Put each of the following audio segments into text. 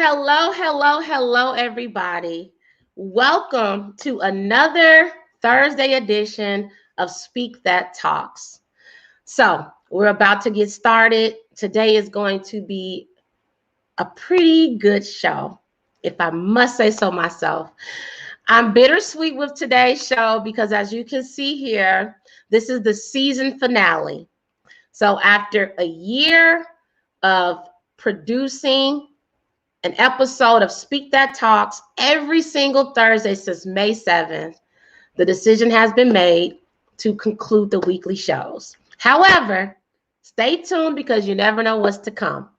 Hello, everybody. Welcome to another Thursday edition of Speak That Talks. So, we're about to get started. Today is going to be a pretty good show, if I must say so myself. I'm bittersweet with today's show because, as you can see here, this is the season finale. So, after a year of producing an episode of Speak That Talks every single Thursday since May 7th, the decision has been made to conclude the weekly shows. However, stay tuned because you never know what's to come.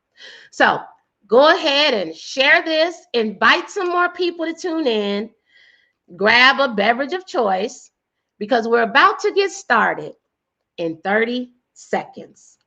So go ahead and share this, invite some more people to tune in, grab a beverage of choice because we're about to get started in 30 seconds.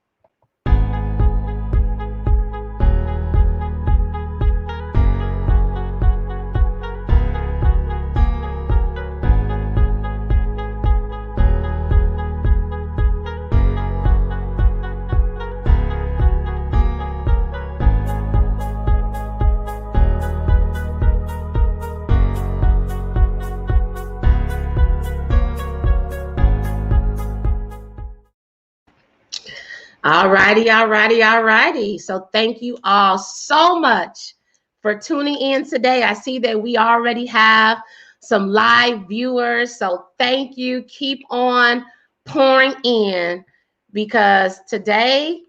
All righty. So thank you all so much for tuning in today. I see that we already have some live viewers. So thank you. Keep on pouring in because today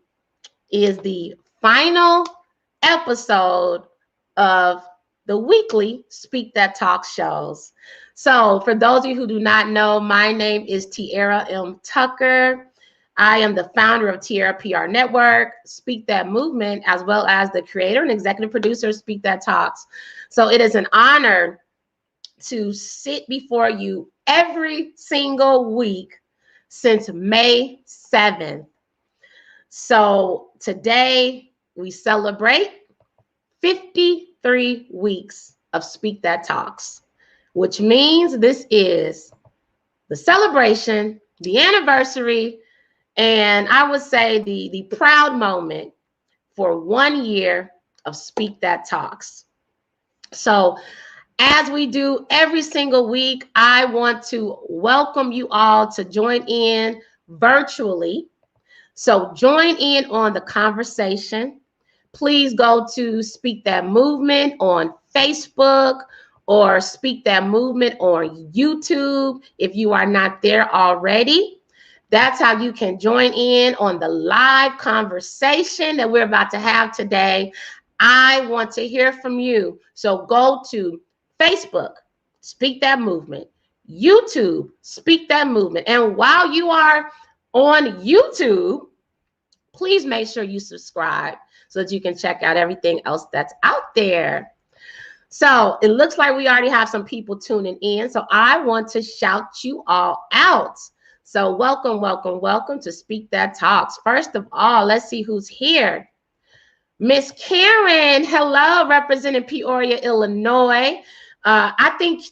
is the final episode of the weekly Speak That Talk shows. So for those of you who do not know, my name is Tiara M. Tucker. I am the founder of Tiara PR Network, Speak That Movement, as well as the creator and executive producer of Speak That Talks. So it is an honor to sit before you every single week since May 7th. So today we celebrate 53 weeks of Speak That Talks, which means this is the celebration, the anniversary, and I would say the proud moment for 1 year of Speak That Talks. So as we do every single week, I want to welcome you all to join in virtually. So join in on the conversation. Please go to Speak That Movement on Facebook or Speak That Movement on YouTube if you are not there already. That's how you can join in on the live conversation that we're about to have today. I want to hear from you. So go to Facebook, Speak That Movement, YouTube, Speak That Movement. And while you are on YouTube, please make sure you subscribe so that you can check out everything else that's out there. So it looks like we already have some people tuning in. So I want to shout you all out. So welcome to Speak That Talks. First of all, let's see who's here. Miss Karen, hello, representing Peoria, Illinois. I think,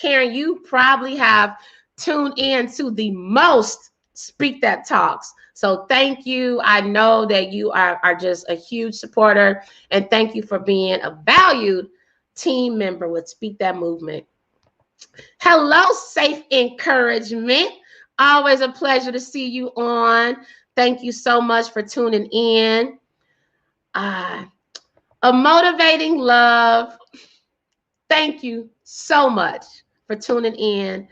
Karen, you probably have tuned in to the most Speak That Talks. So thank you. I know that you are just a huge supporter, and thank you for being a valued team member with Speak That Movement. Hello, Safe Encouragement. Always a pleasure to see you on. Thank you so much for tuning in. A Motivating Love. Thank you so much for tuning in.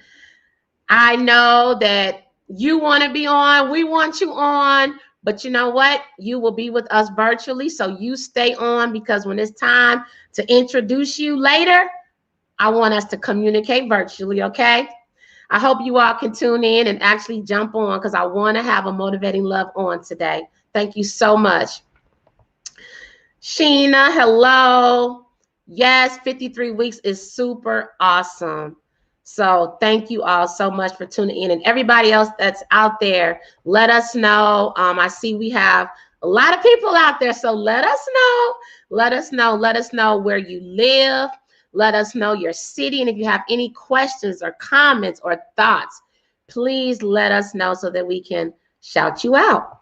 I know that you want to be on. We want you on. But you know what? You will be with us virtually. So you stay on because when it's time to introduce you later, I want us to communicate virtually, okay? I hope you all can tune in and actually jump on because I want to have a Motivating Love on today. Thank you so much. Sheena, hello. Yes, 53 weeks is super awesome. So thank you all so much for tuning in. And everybody else that's out there, let us know. I see we have a lot of people out there. So let us know. Let us know where you live. Let us know your city. And if you have any questions or comments or thoughts, please let us know so that we can shout you out.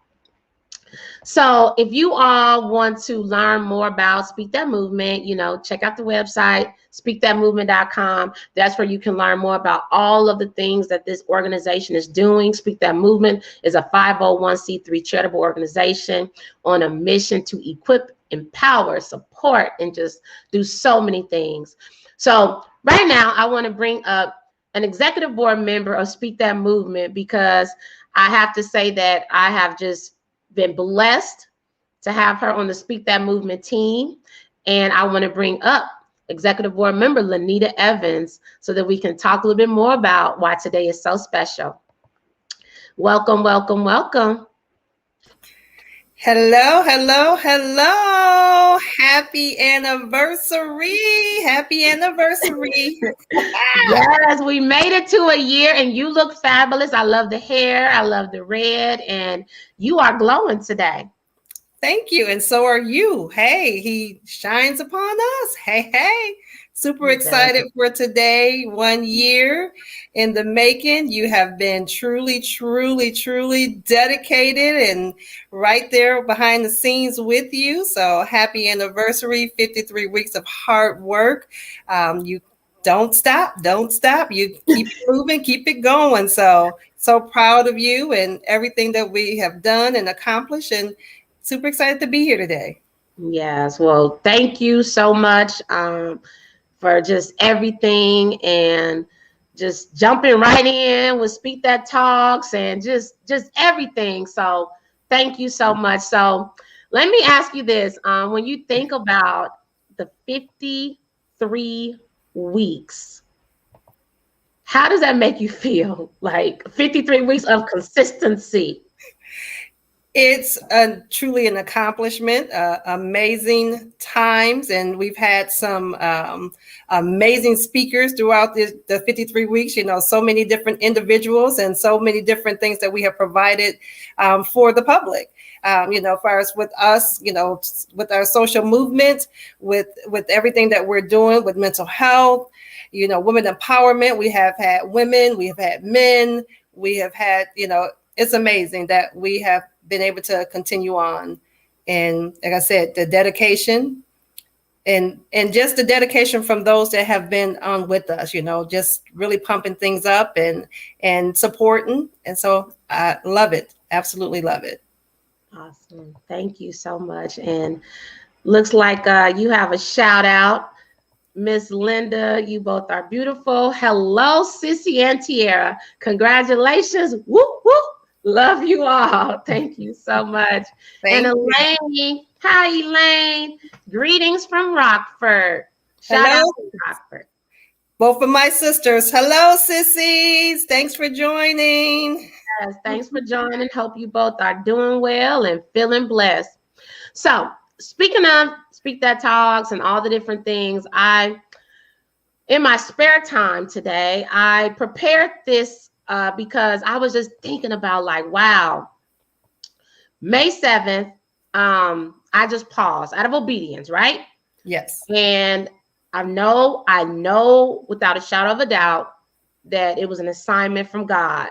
So if you all want to learn more about Speak That Movement, check out the website, speakthatmovement.com. That's where you can learn more about all of the things that this organization is doing. Speak That Movement is a 501c3 charitable organization on a mission to equip, empower, support, and just do so many things. So right now, I want to bring up an executive board member of Speak That Movement, because I have to say that I have just been blessed to have her on the Speak That Movement team. And I want to bring up executive board member Lanita Evans so that we can talk a little bit more about why today is so special. Welcome, welcome, welcome. Hello, hello, hello. Happy anniversary. Happy anniversary. Yes, we made it to a year and you look fabulous. I love the hair. I love the red, and you are glowing today. Thank you. And so are you. Hey, he shines upon us. Hey, hey. Super excited for today. 1 year in the making. You have been truly, truly, truly dedicated and right there behind the scenes with you. So happy anniversary, 53 weeks of hard work. You don't stop. You keep moving, keep it going. So proud of you and everything that we have done and accomplished, and super excited to be here today. Yes. Well, thank you so much for just everything, and just jumping right in with Speak That Talks and just everything. So thank you so much. So let me ask you this. When you think about the 53 weeks, how does that make you feel? Like 53 weeks of consistency. It's truly an accomplishment, amazing times, and we've had some amazing speakers throughout the 53 weeks, so many different individuals and so many different things that we have provided for the public. For us, with us, with our social movement, with everything that we're doing with mental health, women empowerment. We have had women, we have had men, we have had, it's amazing that we have been able to continue on. And like I said, the dedication and just the dedication from those that have been on with us, just really pumping things up and supporting. And so I love it. Absolutely love it. Awesome. Thank you so much. And looks like you have a shout out. Miss Linda, you both are beautiful. Hello, Sissy and Tiara. Congratulations. Whoop, whoop. Love you all. Thank you so much. And Elaine, hi, Elaine. Greetings from Rockford. Shout out to Rockford. Both of my sisters. Hello, sissies. Thanks for joining. Yes, thanks for joining. Hope you both are doing well and feeling blessed. So, speaking of Speak That Talks and all the different things, in my spare time today, I prepared this because I was just thinking about, like, wow, May 7th, I just paused out of obedience, right? Yes. And I know without a shadow of a doubt that it was an assignment from God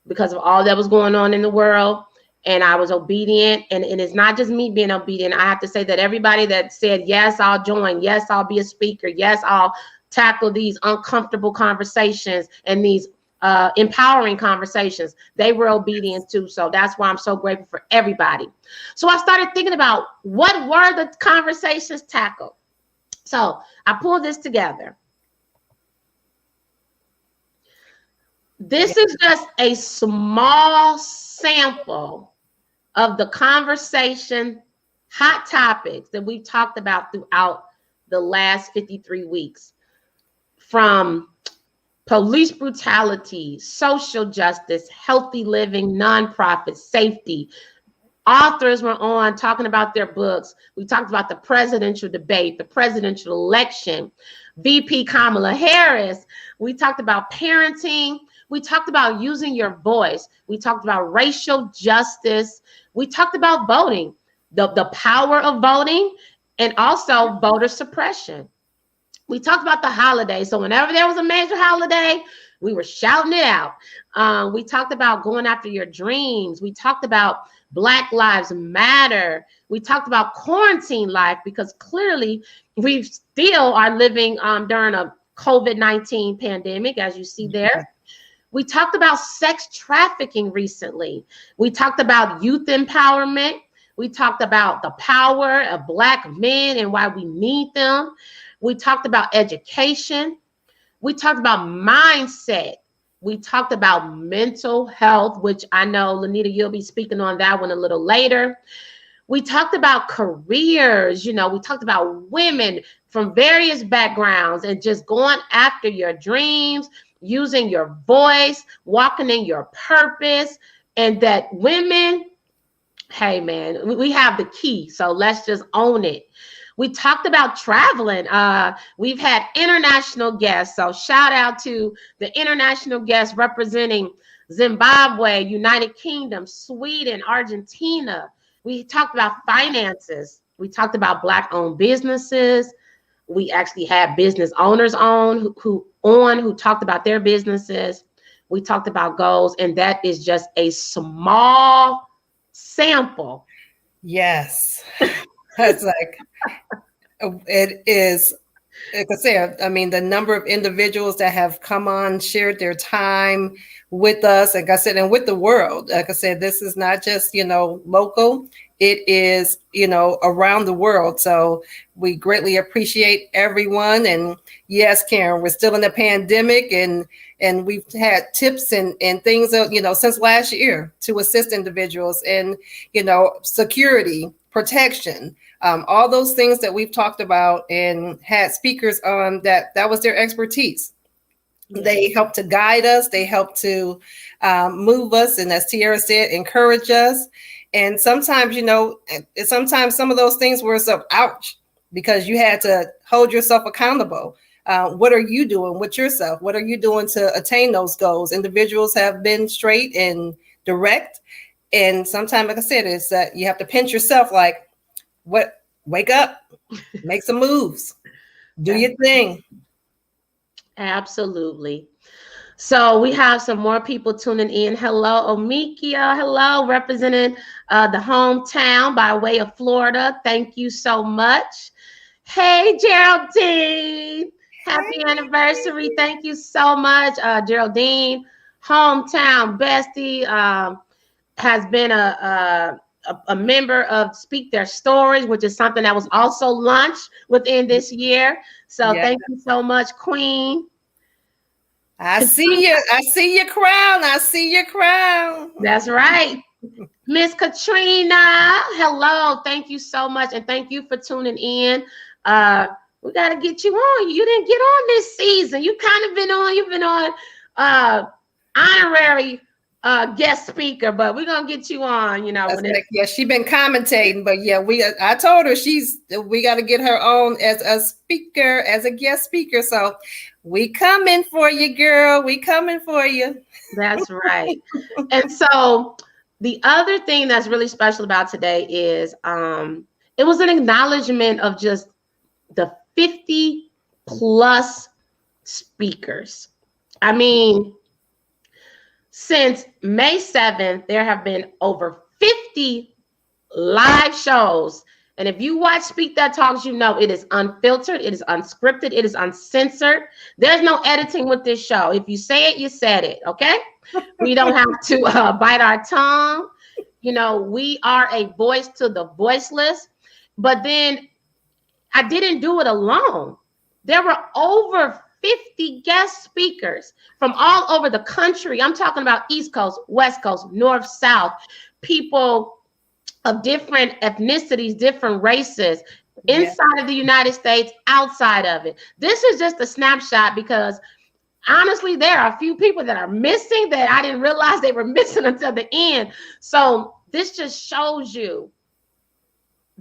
because of all that was going on in the world. And I was obedient. And it's not just me being obedient. I have to say that everybody that said, yes, I'll join. Yes, I'll be a speaker. Yes, I'll tackle these uncomfortable conversations and these empowering conversations, they were obedient too. So that's why I'm so grateful for everybody. So I started thinking about what were the conversations tackled. So I pulled this together. This is just a small sample of the conversation, hot topics that we've talked about throughout the last 53 weeks, from police brutality, social justice, healthy living, nonprofit, safety. Authors were on talking about their books. We talked about the presidential debate, the presidential election, VP Kamala Harris. We talked about parenting. We talked about using your voice. We talked about racial justice. We talked about voting, the power of voting, and also voter suppression. We talked about the holidays. So whenever there was a major holiday, we were shouting it out. We talked about going after your dreams. We talked about Black Lives Matter. We talked about quarantine life because clearly we still are living during a COVID-19 pandemic, as you see there. We talked about sex trafficking recently. We talked about youth empowerment. We talked about the power of Black men and why we need them. We talked about education. We talked about mindset. We talked about mental health, which I know, Lanita, you'll be speaking on that one a little later. We talked about careers. We talked about women from various backgrounds and just going after your dreams, using your voice, walking in your purpose, and that women, hey man, we have the key. So let's just own it. We talked about traveling. We've had international guests. So shout out to the international guests representing Zimbabwe, United Kingdom, Sweden, Argentina. We talked about finances. We talked about Black-owned businesses. We actually had business owners on who talked about their businesses. We talked about goals, and that is just a small sample. Yes. It's like, it is, like I said, I mean, the number of individuals that have come on, shared their time with us, like I said, and with the world. Like I said, this is not just, local. It is, around the world. So we greatly appreciate everyone. And yes, Karen, we're still in the pandemic, and we've had tips and things, since last year to assist individuals in, security, protection, all those things that we've talked about and had speakers on that was their expertise. Yeah. They help to guide us. They help to move us. And as Tiara said, encourage us. And sometimes, sometimes some of those things were so ouch, because you had to hold yourself accountable. What are you doing with yourself? What are you doing to attain those goals? Individuals have been straight and direct. And sometimes, like I said, it's that you have to pinch yourself like, wake up, make some moves, do your thing. Absolutely. So we have some more people tuning in. Hello, Omikia. Hello, representing the hometown by way of Florida. Thank you so much. Hey, Geraldine. Happy anniversary. Thank you so much, Geraldine. Hometown bestie, has been a member of Speak Their Stories, which is something that was also launched within this year. So Thank you so much, Queen. I see you. I see your crown. I see your crown. That's right. Miss Katrina, hello. Thank you so much. And thank you for tuning in. We got to get you on. You didn't get on this season. You've been on honorary guest speaker, but we're gonna get you on. She's been commentating, but I told her we got to get her on as a speaker, as a guest speaker. So we coming for you, girl. We coming for you. That's right. And so the other thing that's really special about today is it was an acknowledgement of just the 50 plus speakers. I mean, since May 7th, there have been over 50 live shows. And if you watch Speak That Talks, it is unfiltered, it is unscripted, it is uncensored. There's no editing with this show. If you say it, you said it, okay? We don't have to bite our tongue. We are a voice to the voiceless. But then I didn't do it alone. There were over 50 guest speakers from all over the country. I'm talking about East Coast, West Coast, North, South, people of different ethnicities, different races, inside of the United States, outside of it. This is just a snapshot because honestly, there are a few people that are missing that I didn't realize they were missing until the end. So this just shows you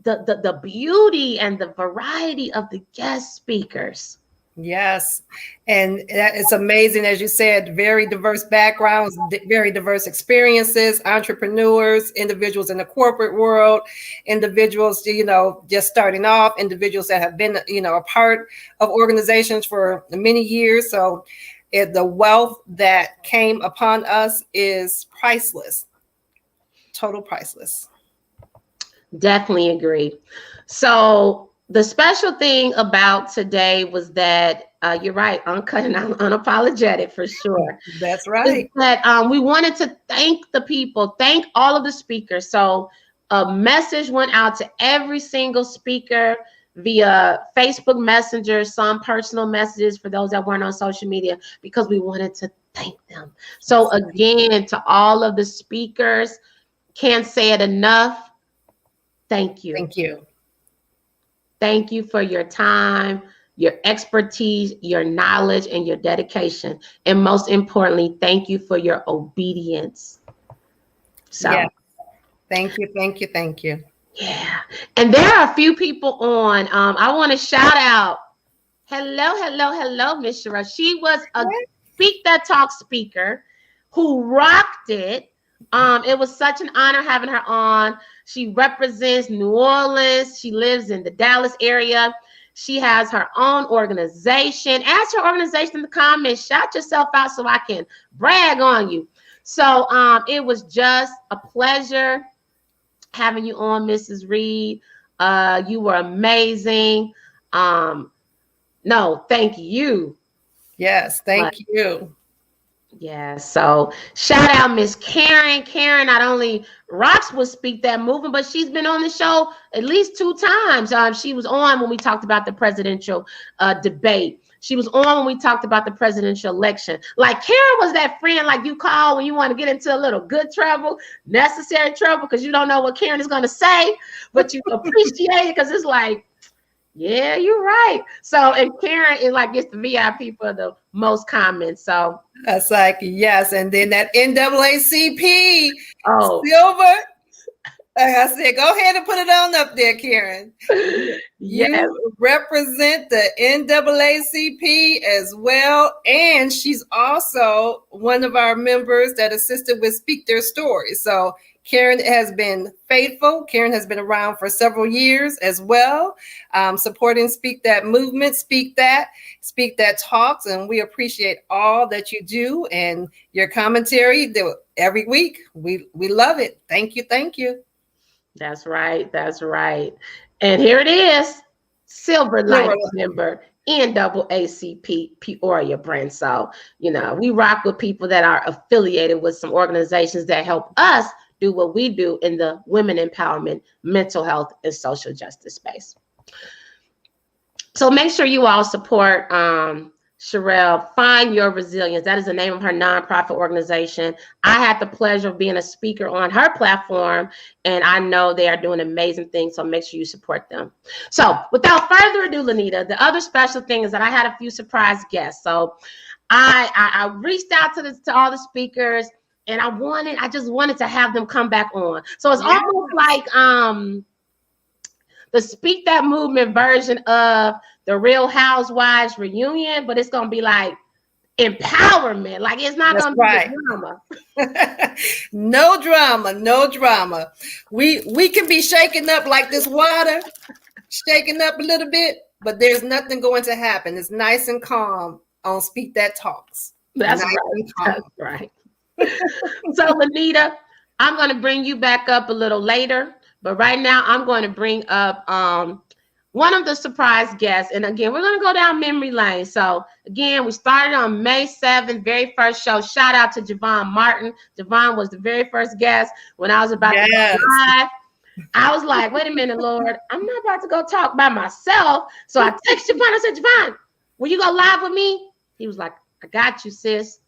the beauty and the variety of the guest speakers. Yes. And that is amazing. As you said, very diverse backgrounds, very diverse experiences, entrepreneurs, individuals in the corporate world, individuals, just starting off, individuals that have been, a part of organizations for many years. So the wealth that came upon us is priceless. total priceless. Definitely agree. So the special thing about today was that you're right, uncut and unapologetic for sure. That's right. That we wanted to thank the people, thank all of the speakers. So a message went out to every single speaker via Facebook Messenger, some personal messages for those that weren't on social media, because we wanted to thank them. So again, to all of the speakers, can't say it enough. Thank you. Thank you. Thank you for your time, your expertise, your knowledge, and your dedication. And most importantly, thank you for your obedience. So, yeah. Thank you, thank you, thank you. Yeah. And there are a few people on. I want to shout out. Hello, Miss Sherelle. She was a Speak That Talk speaker who rocked it. It was such an honor having her on. She represents New Orleans. She lives in the Dallas area. She has her own organization. Ask her organization in the comments. Shout yourself out so I can brag on you. So it was just a pleasure having you on, Mrs. Reed. You were amazing. No, thank you. Yes, thank you. Yeah, so shout out Miss Karen. Karen not only rocks with Speak That Movement, but she's been on the show at least 2 times. She was on when we talked about the presidential debate. She was on when we talked about the presidential election. Like Karen was that friend like you call when you want to get into a little good trouble, necessary trouble, because you don't know what Karen is going to say, but you appreciate it because it's like, yeah, you're right. So, and Karen is like gets the VIP for the most comments. So that's like, yes. And then that NAACP silver. Like I said, go ahead and put it on up there, Karen. Yes. You represent the NAACP as well. And she's also one of our members that assisted with Speak Their Story. So Karen has been faithful. Karen has been around for several years as well, supporting Speak That Movement, Speak That Talks. And we appreciate all that you do and your commentary every week. We love it. Thank you. Thank you. That's right. That's right. And here it is, Silver Light member, NAACP Peoria brand. So, we rock with people that are affiliated with some organizations that help us do what we do in the women empowerment, mental health, and social justice space. So make sure you all support Sherelle, Find Your Resilience. That is the name of her nonprofit organization. I had the pleasure of being a speaker on her platform, and I know they are doing amazing things, so make sure you support them. So without further ado, Lanita, the other special thing is that I had a few surprise guests. So I reached out to all the speakers, and I just wanted to have them come back on. So it's almost like the Speak That Movement version of the Real Housewives reunion, but it's going to be like empowerment. Like it's not going to be drama. No drama, no drama. We can be shaken up like this water, shaken up a little bit, but there's nothing going to happen. It's nice and calm on Speak That Talks. That's right. That's right. So, Lanita, I'm going to bring you back up a little later, but right now I'm going to bring up one of the surprise guests. And again, we're going to go down memory lane. So again, we started on May 7th, very first show. Shout out to Javon Martin. Javon was the very first guest when I was about to go live. I was like, wait a minute, Lord, I'm not about to go talk by myself. So I texted Javon. I said, Javon, will you go live with me? He was like, I got you, sis.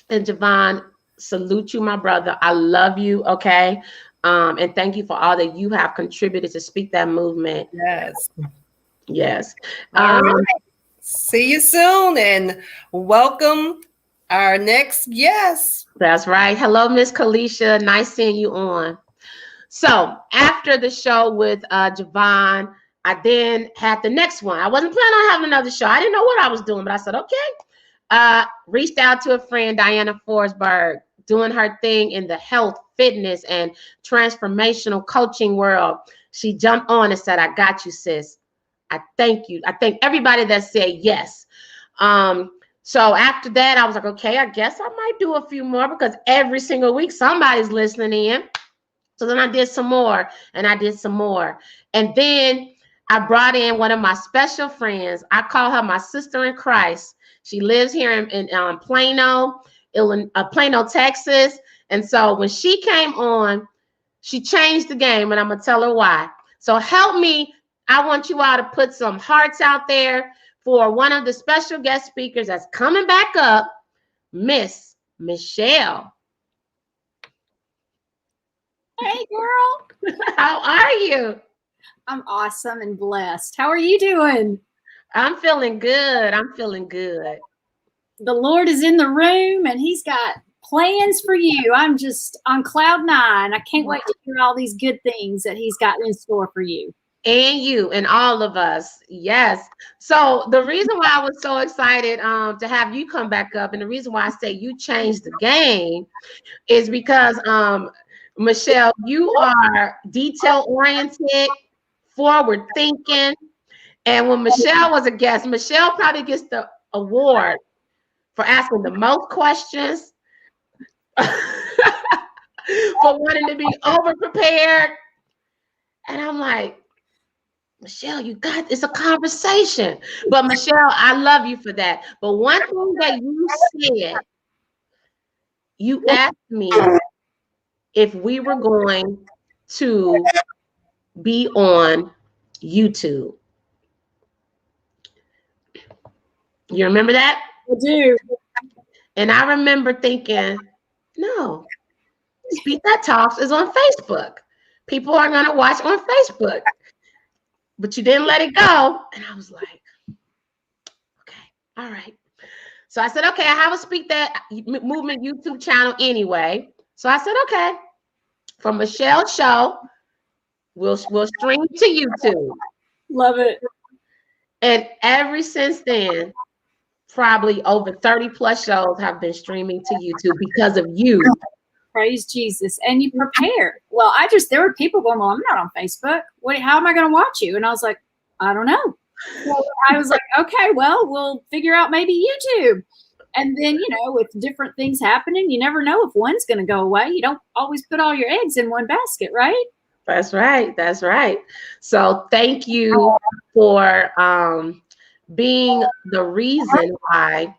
And Javon, salute you, my brother. I love you. Okay. And thank you for all that you have contributed to Speak That Movement. Yes. Yes. Right. See you soon and welcome our next guest. That's right. Hello, Miss Kalisha. Nice seeing you on. So after the show with Javon, I then had the next one. I wasn't planning on having another show. I didn't know what I was doing, but I said, okay. Reached out to a friend, Diana Forsberg, doing her thing in the health, fitness, and transformational coaching world. She jumped on and said, I got you, sis. I thank you. I thank everybody that said yes. So after that, I was like, okay, I guess I might do a few more because every single week somebody's listening in. So then I did some more and I did some more. And then I brought in one of my special friends. I call her my sister in Christ. She lives here in Plano, Plano, Texas. And so when she came on, she changed the game, and I'm going to tell her why. So help me. I want you all to put some hearts out there for one of the special guest speakers that's coming back up, Miss Michelle. Hey, girl. How are you? I'm awesome and blessed. How are you doing? I'm feeling good. I'm feeling good. The Lord is in the room, and he's got plans for you. I'm just on cloud nine. I can't wait to hear all these good things that he's got in store for you. And you and all of us. Yes. So the reason why I was so excited to have you come back up, and the reason why I say you changed the game, is because Michelle, you are detail oriented, forward thinking. And when Michelle was a guest, Michelle probably gets the award for asking the most questions, for wanting to be over prepared. And I'm like, Michelle, you got, it's a conversation. But Michelle, I love you for that. But one thing that you said, you asked me if we were going to be on YouTube. You remember that? I do. And I remember thinking, no, Speak That Talks is on Facebook. People are going to watch on Facebook. But you didn't let it go. And I was like, okay, all right. So I said, okay, I have a Speak That Movement YouTube channel anyway. So I said, okay, from Michelle's show, we'll stream to YouTube. Love it. And ever since then, probably over 30 plus shows have been streaming to YouTube because of you. Praise Jesus. And you prepare. Well, there were people going, well, I'm not on Facebook. How am I going to watch you? And I was like, I don't know. So I was like, okay, well, we'll figure out maybe YouTube. And then, with different things happening, you never know if one's going to go away. You don't always put all your eggs in one basket, right? That's right. That's right. So thank you for being the reason why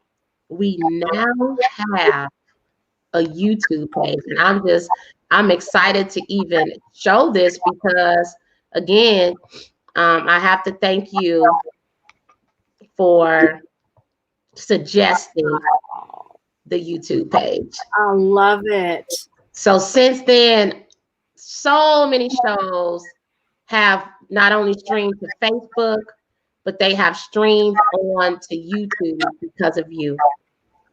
we now have a YouTube page. And I'm excited to even show this because, again, I have to thank you for suggesting the YouTube page. I love it. So since then, so many shows have not only streamed to Facebook, but they have streamed on to YouTube because of you.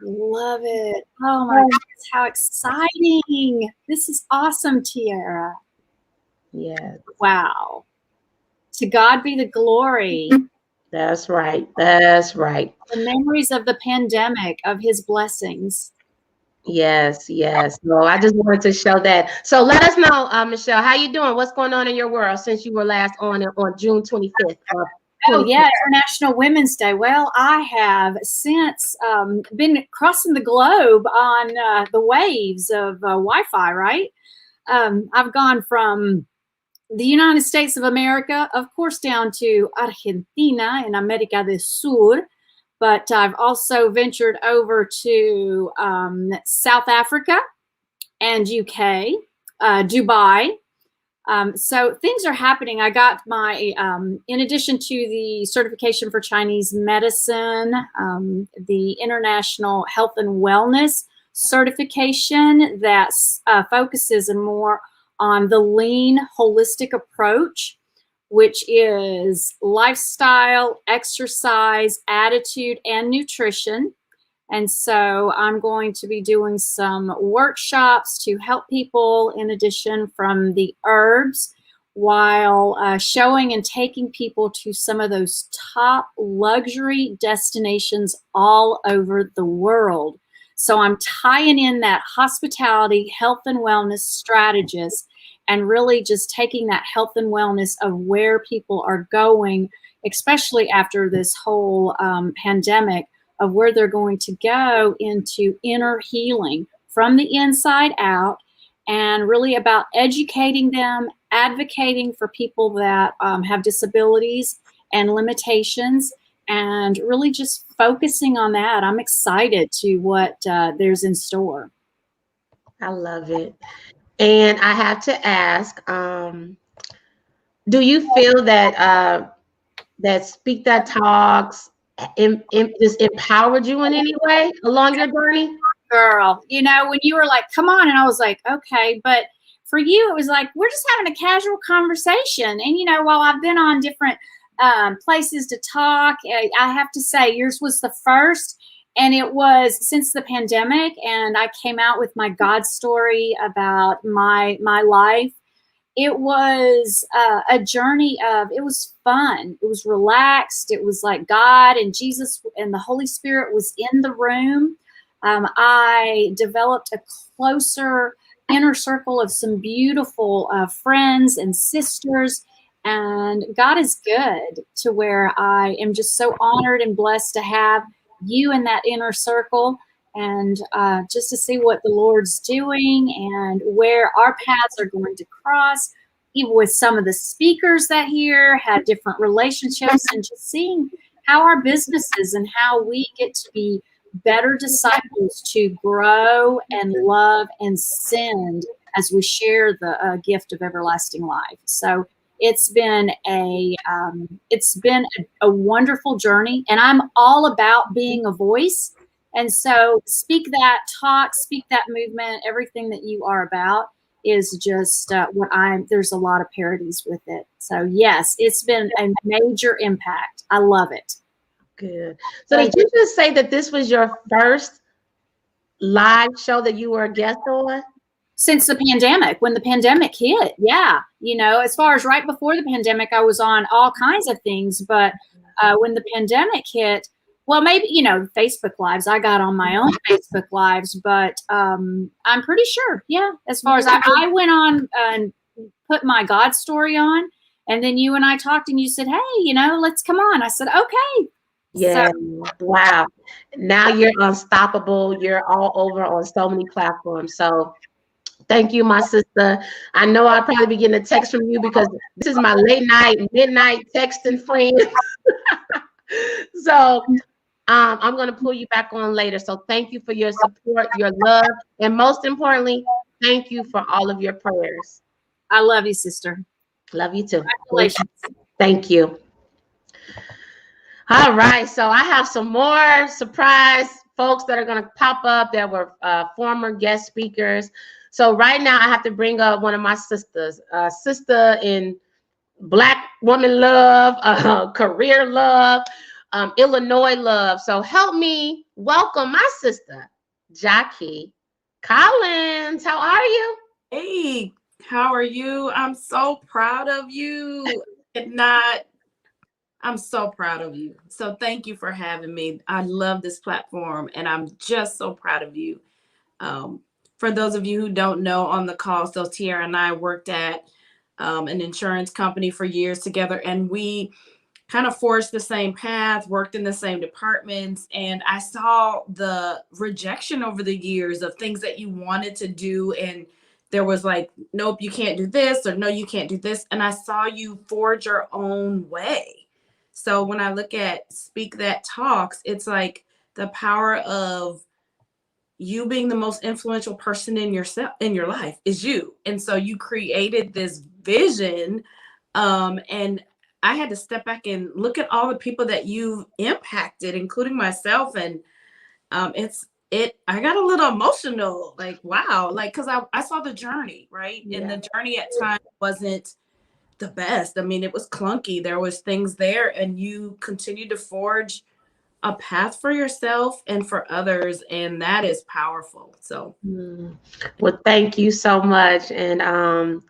Love it. Oh my goodness, how exciting. This is awesome, Tiara. Yeah. Wow. To God be the glory. That's right. That's right. The memories of the pandemic, of his blessings. Yes, yes. No, I just wanted to show that. So let us know, Michelle, how you doing? What's going on in your world since you were last on June 25th? Oh, yeah, International Women's Day. Well, I have since been crossing the globe on the waves of Wi-Fi, right? I've gone from the United States of America, of course, down to Argentina in America del Sur. But I've also ventured over to South Africa and UK, Dubai. So things are happening. I got my, in addition to the certification for Chinese medicine, the International Health and Wellness certification that focuses more on the lean, holistic approach, which is lifestyle, exercise, attitude, and nutrition. And so I'm going to be doing some workshops to help people, in addition from the herbs, while showing and taking people to some of those top luxury destinations all over the world. So I'm tying in that hospitality, health and wellness strategist, and really just taking that health and wellness of where people are going, especially after this whole pandemic, of where they're going to go into inner healing from the inside out, and really about educating them, advocating for people that have disabilities and limitations, and really just focusing on that. I'm excited to what there's in store. I love it. And I have to ask, do you feel that that Speak That Talks just empowered you in any way along your journey? Girl, you know, when you were like, come on, and I was like, okay, but for you, it was like, we're just having a casual conversation. And, you know, while I've been on different places to talk, I have to say yours was the first, and it was since the pandemic, and I came out with my God story about my life. It was a journey of, it was fun. It was relaxed. It was like God and Jesus and the Holy Spirit was in the room. I developed a closer inner circle of some beautiful friends and sisters. And God is good, to where I am just so honored and blessed to have you in that inner circle, and just to see what the Lord's doing and where our paths are going to cross, even with some of the speakers that here had different relationships, and just seeing how our businesses and how we get to be better disciples to grow and love and send as we share the gift of everlasting life. So it's been a wonderful journey, and I'm all about being a voice. And so Speak That Talk, Speak That movement, everything that you are about is just there's a lot of parodies with it. So yes, it's been a major impact. I love it. Good. So did you just say that this was your first live show that you were a guest on? Since the pandemic, when the pandemic hit, yeah. You know, as far as right before the pandemic, I was on all kinds of things. But when the pandemic hit, well, maybe, you know, Facebook Lives, I got on my own Facebook Lives, but I'm pretty sure, yeah, as far as I went on and put my God story on, and then you and I talked, and you said, hey, you know, let's come on. I said, okay. Yeah. So, wow. Now you're unstoppable. You're all over on so many platforms. So thank you, my sister. I know I'll probably be getting a text from you, because this is my late night, midnight texting friend. So I'm going to pull you back on later. So thank you for your support, your love, and most importantly, thank you for all of your prayers. I love you, sister. Love you too. Congratulations. Thank you. All right. So I have some more surprise folks that are going to pop up that were former guest speakers. So right now I have to bring up one of my sisters, sister in Black woman love, career love, Illinois love. So help me welcome my sister, Jackie Collins. How are you? Hey, how are you? I'm so proud of you. I'm so proud of you. So thank you for having me. I love this platform, and I'm just so proud of you. For those of you who don't know on the call, so Tiara and I worked at an insurance company for years together, and we kind of forged the same path, worked in the same departments, and I saw the rejection over the years of things that you wanted to do, and there was like, nope, you can't do this, or no, you can't do this, and I saw you forge your own way. So when I look at Speak That Talks, it's like the power of you being the most influential person in your life is you. And so you created this vision, and I had to step back and look at all the people that you've impacted, including myself. And I got a little emotional, like, wow, like, cause I saw the journey, right? Yeah. And the journey at times wasn't the best. I mean, it was clunky. There was things there, and you continued to forge a path for yourself and for others, and that is powerful. So well, thank you so much. And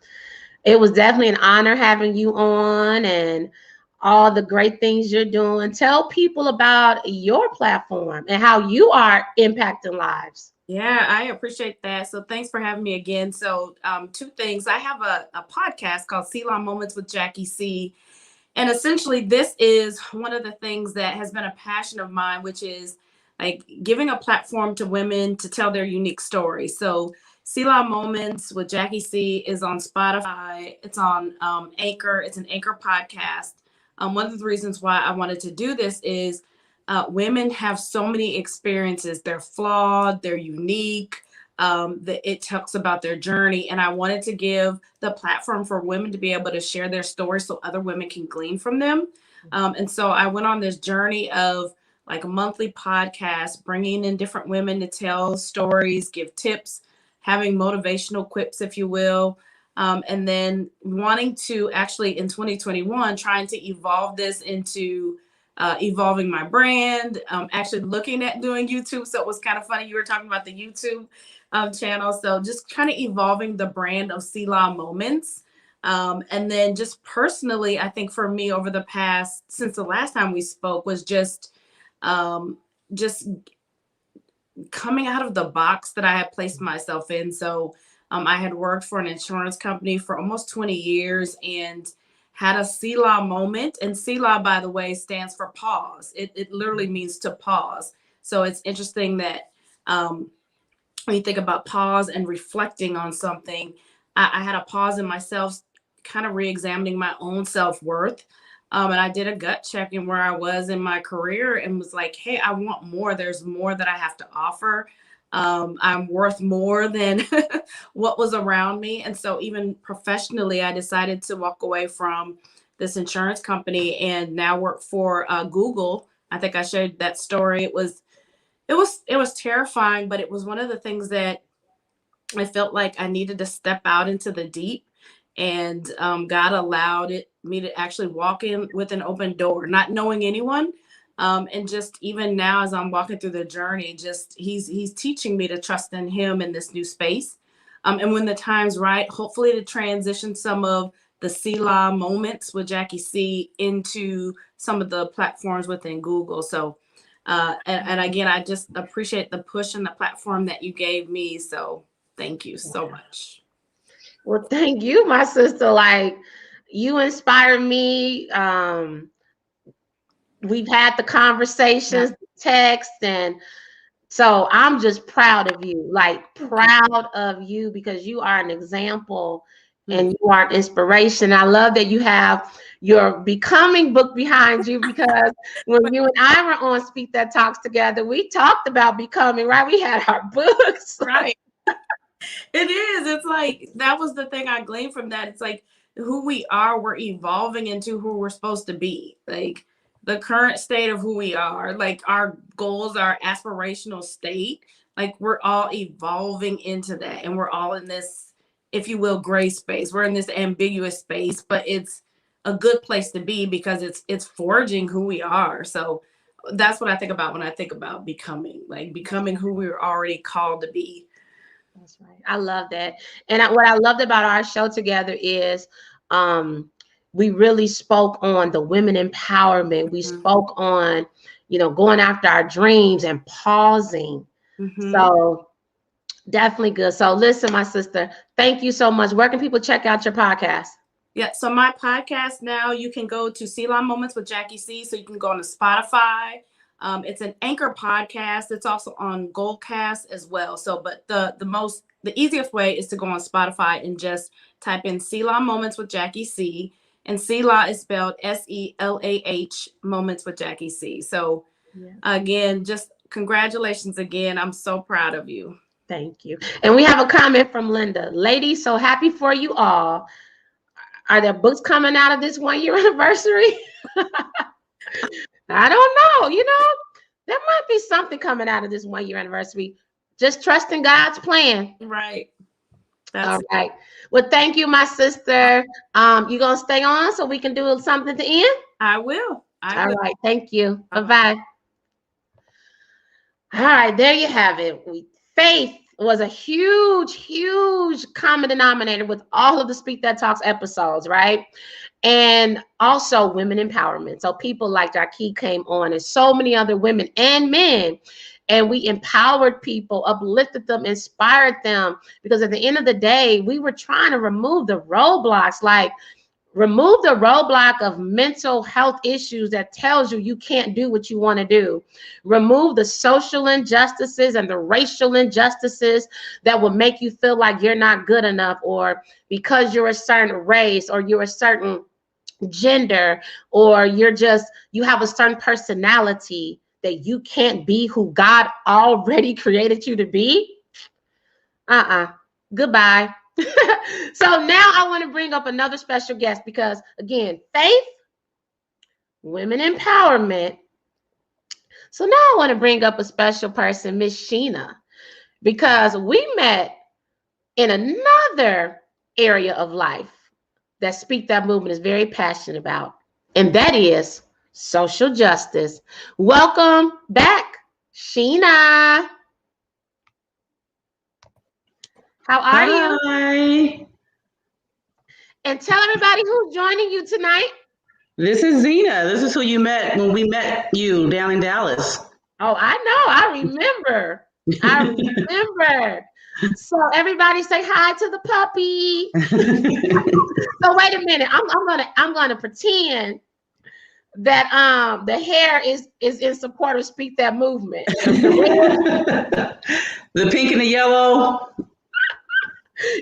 it was definitely an honor having you on, and all the great things you're doing. Tell people about your platform and how you are impacting lives. Yeah, I appreciate that. So thanks for having me again. So two things. I have a podcast called Ceylon Moments with Jackie C. And essentially, this is one of the things that has been a passion of mine, which is like giving a platform to women to tell their unique story. So Selah Moments with Jackie C is on Spotify. It's on Anchor. It's an Anchor podcast. One of the reasons why I wanted to do this is women have so many experiences. They're flawed. They're unique. It talks about their journey. And I wanted to give the platform for women to be able to share their stories so other women can glean from them. And so I went on this journey of like a monthly podcast, bringing in different women to tell stories, give tips, having motivational quips, if you will. And then wanting to actually in 2021, trying to evolve this into evolving my brand, actually looking at doing YouTube. So it was kind of funny. You were talking about the YouTube channel. So just kind of evolving the brand of Selah Moments. And then just personally, I think for me over the past, since the last time we spoke, was just coming out of the box that I had placed myself in. So I had worked for an insurance company for almost 20 years and had a Selah moment. And Selah, by the way, stands for pause. It literally means to pause. So it's interesting that when you think about pause and reflecting on something, I had a pause in myself, kind of re-examining my own self-worth. And I did a gut check in where I was in my career and was like, hey, I want more. There's more that I have to offer. I'm worth more than what was around me. And so even professionally, I decided to walk away from this insurance company and now work for Google. I think I shared that story. It was terrifying, but it was one of the things that I felt like I needed to step out into the deep. And God allowed me to actually walk in with an open door, not knowing anyone. And just even now, as I'm walking through the journey, just he's teaching me to trust in him in this new space. And when the time's right, hopefully to transition some of the Selah Moments with Jackie C into some of the platforms within Google. So, and again, I just appreciate the push and the platform that you gave me. So thank you so much. Well, thank you, my sister. Like, you inspire me. We've had the conversations, the text, and so I'm just proud of you. Like, proud of you because you are an example and you are an inspiration. I love that you have your Becoming book behind you because when you and I were on Speak That Talks together, we talked about becoming, right? We had our books. Right. It is. It's like, that was the thing I gleaned from that. It's like who we are, we're evolving into who we're supposed to be. Like the current state of who we are, like our goals, our aspirational state, like we're all evolving into that. And we're all in this, if you will, gray space. We're in this ambiguous space, but it's a good place to be because it's forging who we are. So that's what I think about when I think about becoming, like becoming who we were already called to be. That's right. I love that. And what I loved about our show together is we really spoke on the women empowerment. We spoke on, going after our dreams and pausing. So definitely good. So listen, my sister, thank you so much. Where can people check out your podcast? Yeah, so my podcast now, you can go to Selah Moments with Jackie C. So you can go on to Spotify. It's an Anchor podcast. It's also on Goldcast as well. So, but the easiest way is to go on Spotify and just type in Selah Moments with Jackie C. And Selah is spelled SELAH Moments with Jackie C. So again, just congratulations again. I'm so proud of you. Thank you. And we have a comment from Linda. Ladies, so happy for you all. Are there books coming out of this 1-year anniversary? I don't know. There might be something coming out of this 1-year anniversary. Just trust in God's plan. Right. All right. Well, thank you, my sister. You gonna stay on so we can do something to end? I will. All right. Thank you. Bye-bye. All right. There you have it. Faith was a huge common denominator with all of the Speak That Talks episodes, right? And also women empowerment. So people like Jackie came on and so many other women and men, and we empowered people, uplifted them, inspired them, because at the end of the day, we were trying to remove the roadblocks. Like, Remove the roadblock of mental health issues that tells you can't do what you want to do. Remove the social injustices and the racial injustices that will make you feel like you're not good enough, or because you're a certain race, or you're a certain gender, or you have a certain personality, that you can't be who God already created you to be. Goodbye. So now I want to bring up another special guest, because again, faith, women empowerment. So now I want to bring up a special person, Miss Sheena, because we met in another area of life that Speak That Movement is very passionate about, and that is social justice. Welcome back, Sheena. How are you? Hi. And tell everybody who's joining you tonight. This is Zena. This is who you met when we met you down in Dallas. Oh, I know. I remember. So everybody say hi to the puppy. So wait a minute. I'm gonna pretend that the hair is in support of Speak That Movement. The pink and the yellow.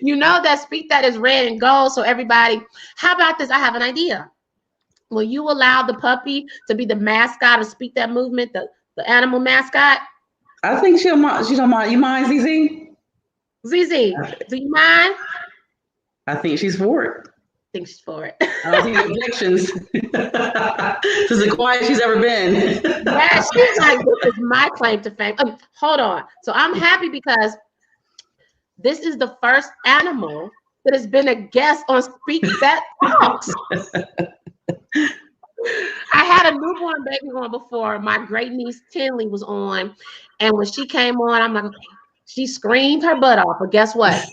You know that Speak That is red and gold. So everybody, how about this? I have an idea. Will you allow the puppy to be the mascot of Speak That Movement, the animal mascot? I think she don't mind. You mind, ZZ? ZZ, do you mind? I think she's for it. I think she's for it. I don't see any objections. This is the quietest she's ever been. Yeah, she's like, this is my claim to fame. Hold on. So I'm happy because this is the first animal that has been a guest on Speak That Talks. I had a newborn baby on before. My great niece Tinley was on, and when she came on, I'm like, okay. She screamed her butt off, but guess what?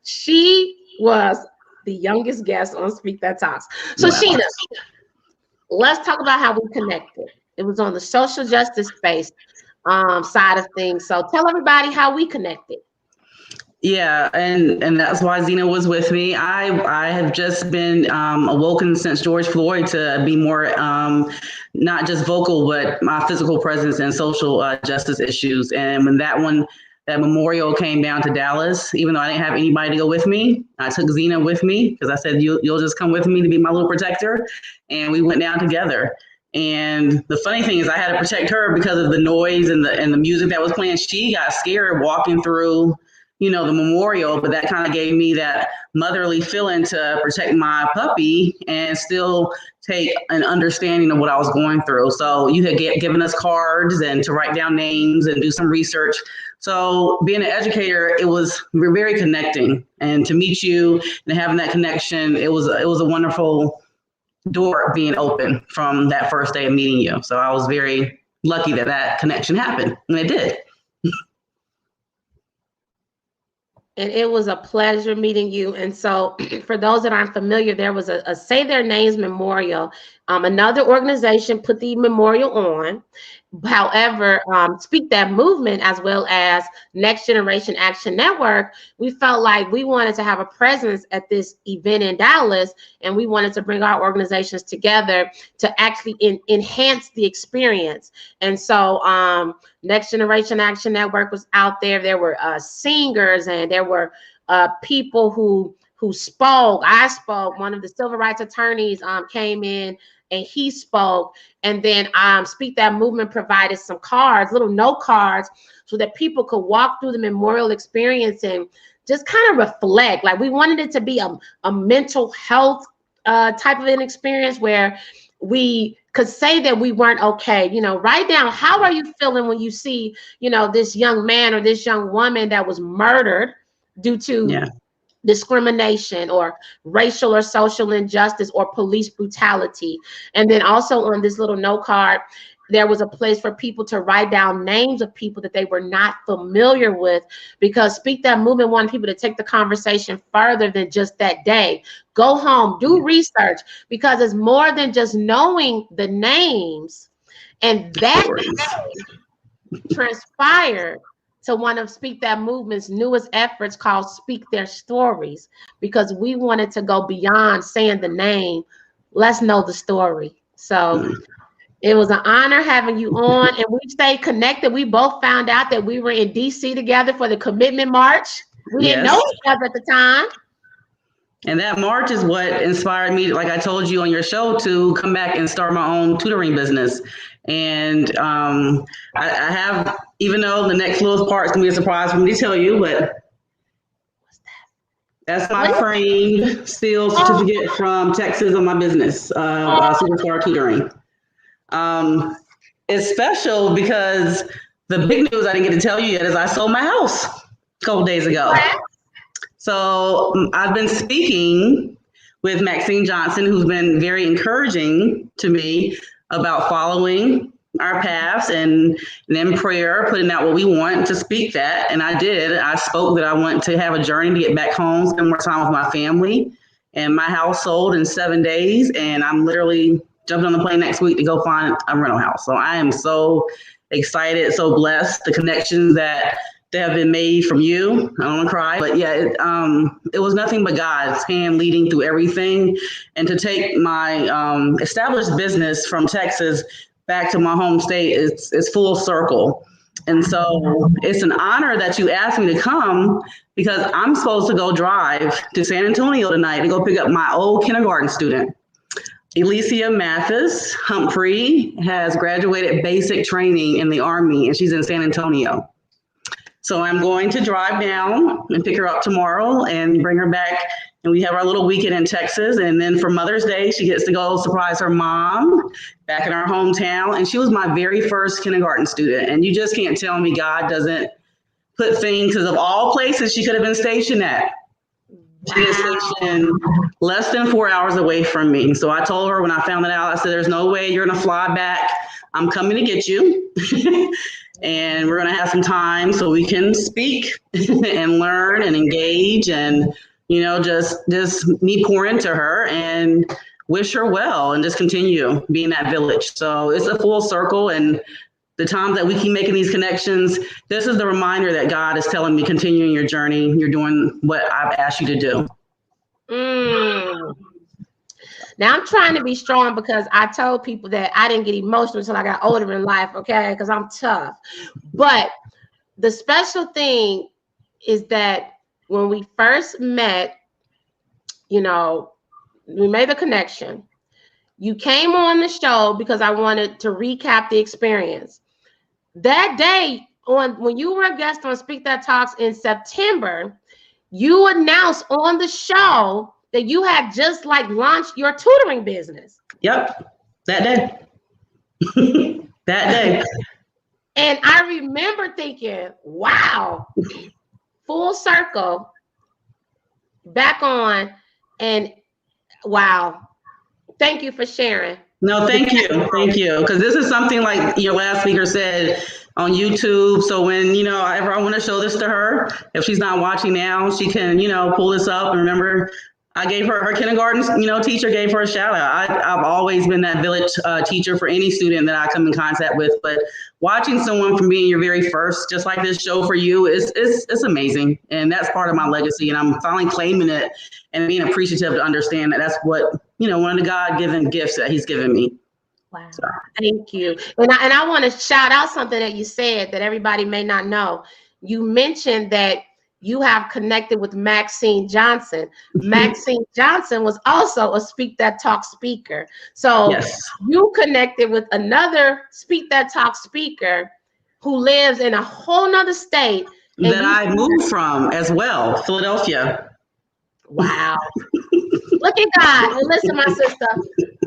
She was the youngest guest on Speak That Talks. So wow. Sheena, let's talk about how we connected. It was on the social justice space side of things. So tell everybody how we connected. Yeah, and that's why Zena was with me. I have just been awoken since George Floyd to be more not just vocal, but my physical presence in social justice issues. And when that memorial came down to Dallas, even though I didn't have anybody to go with me, I took Zena with me because I said, you'll just come with me to be my little protector. And we went down together. And the funny thing is I had to protect her because of the noise and the music that was playing. She got scared walking through, the memorial, but that kind of gave me that motherly feeling to protect my puppy and still take an understanding of what I was going through. So you had given us cards and to write down names and do some research. So being an educator, we're very connecting, and to meet you and having that connection, it was a wonderful door being open from that first day of meeting you. So I was very lucky that connection happened, and it did. And it was a pleasure meeting you. And so for those that aren't familiar, there was a Say Their Names memorial. Another organization put the memorial on. However, Speak That Movement, as well as Next Generation Action Network, we felt like we wanted to have a presence at this event in Dallas, and we wanted to bring our organizations together to actually enhance the experience. And so Next Generation Action Network was out there. There were singers, and there were people who spoke. I spoke. One of the civil rights attorneys came in and he spoke. And then Speak That Movement provided some cards, little note cards, so that people could walk through the memorial experience and just kind of reflect. Like, we wanted it to be a mental health type of an experience where we could say that we weren't okay. Write down, how are you feeling when you see, this young man or this young woman that was murdered due to discrimination or racial or social injustice or police brutality. And then also on this little note card, there was a place for people to write down names of people that they were not familiar with, because Speak That Movement wanted people to take the conversation further than just that day. Go home, do research, because it's more than just knowing the names. And that transpired to one of Speak That Movement's newest efforts called Speak Their Stories, because we wanted to go beyond saying the name. Let's know the story. So it was an honor having you on, and we stayed connected. We both found out that we were in DC together for the Commitment March. We didn't know each other at the time. And that March is what inspired me, like I told you on your show, to come back and start my own tutoring business. And I have, even though the next little part is going to be a surprise for me to tell you, but that's my framed seal certificate from Texas on my business, Superstar Tutoring. It's special because the big news I didn't get to tell you yet is I sold my house a couple days ago. So I've been speaking with Maxine Johnson, who's been very encouraging to me about following our paths and in prayer, putting out what we want to speak that. And I did. I spoke that I want to have a journey to get back home, spend more time with my family. And my house sold in 7 days. And I'm literally jumping on the plane next week to go find a rental house. So I am so excited, so blessed. The connections that have been made from you. I don't want to cry, but yeah, it was nothing but God's hand leading through everything. And to take my established business from Texas back to my home state, it's full circle. And so it's an honor that you asked me to come, because I'm supposed to go drive to San Antonio tonight to go pick up my old kindergarten student. Alicia Mathis Humphrey has graduated basic training in the Army, and she's in San Antonio. So I'm going to drive down and pick her up tomorrow and bring her back. And we have our little weekend in Texas. And then for Mother's Day, she gets to go surprise her mom back in our hometown. And she was my very first kindergarten student. And you just can't tell me God doesn't put things, because of all places she could have been stationed at. She is stationed less than 4 hours away from me. So I told her when I found it out, I said, there's no way you're going to fly back. I'm coming to get you. And we're going to have some time so we can speak and learn and engage, and, you know, just me pour into her and wish her well and just continue being that village. So it's a full circle. And the times that we keep making these connections, this is the reminder that God is telling me, continuing your journey. You're doing what I've asked you to do. Now I'm trying to be strong, because I told people that I didn't get emotional until I got older in life, okay? Because I'm tough. But the special thing is that when we first met, you know, we made the connection. You came on the show because I wanted to recap the experience. That day, when you were a guest on Speak That Talks in September, you announced on the show that you had just launched your tutoring business. Yep, that day. That day. And I remember thinking, wow, full circle, back on, and wow. Thank you for sharing. No, thank you. Thank you. Because this is something like your last speaker said on YouTube. So when, you know, ever I want to show this to her, if she's not watching now, she can, you know, pull this up. And remember, I gave her kindergarten, you know, teacher gave her a shout out. I've always been that village teacher for any student that I come in contact with. But watching someone from being your very first, just like this show for you, is amazing. And that's part of my legacy. And I'm finally claiming it and being appreciative to understand that that's what, you know, one of the God-given gifts that he's given me. Wow. So. Thank you. And I want to shout out something that you said that everybody may not know. You mentioned that you have connected with Maxine Johnson. Maxine Johnson was also a Speak That Talk speaker. So yes, you connected with another Speak That Talk speaker who lives in a whole nother state. That I moved from as well, Philadelphia. Wow. Look at God. Well, listen, my sister,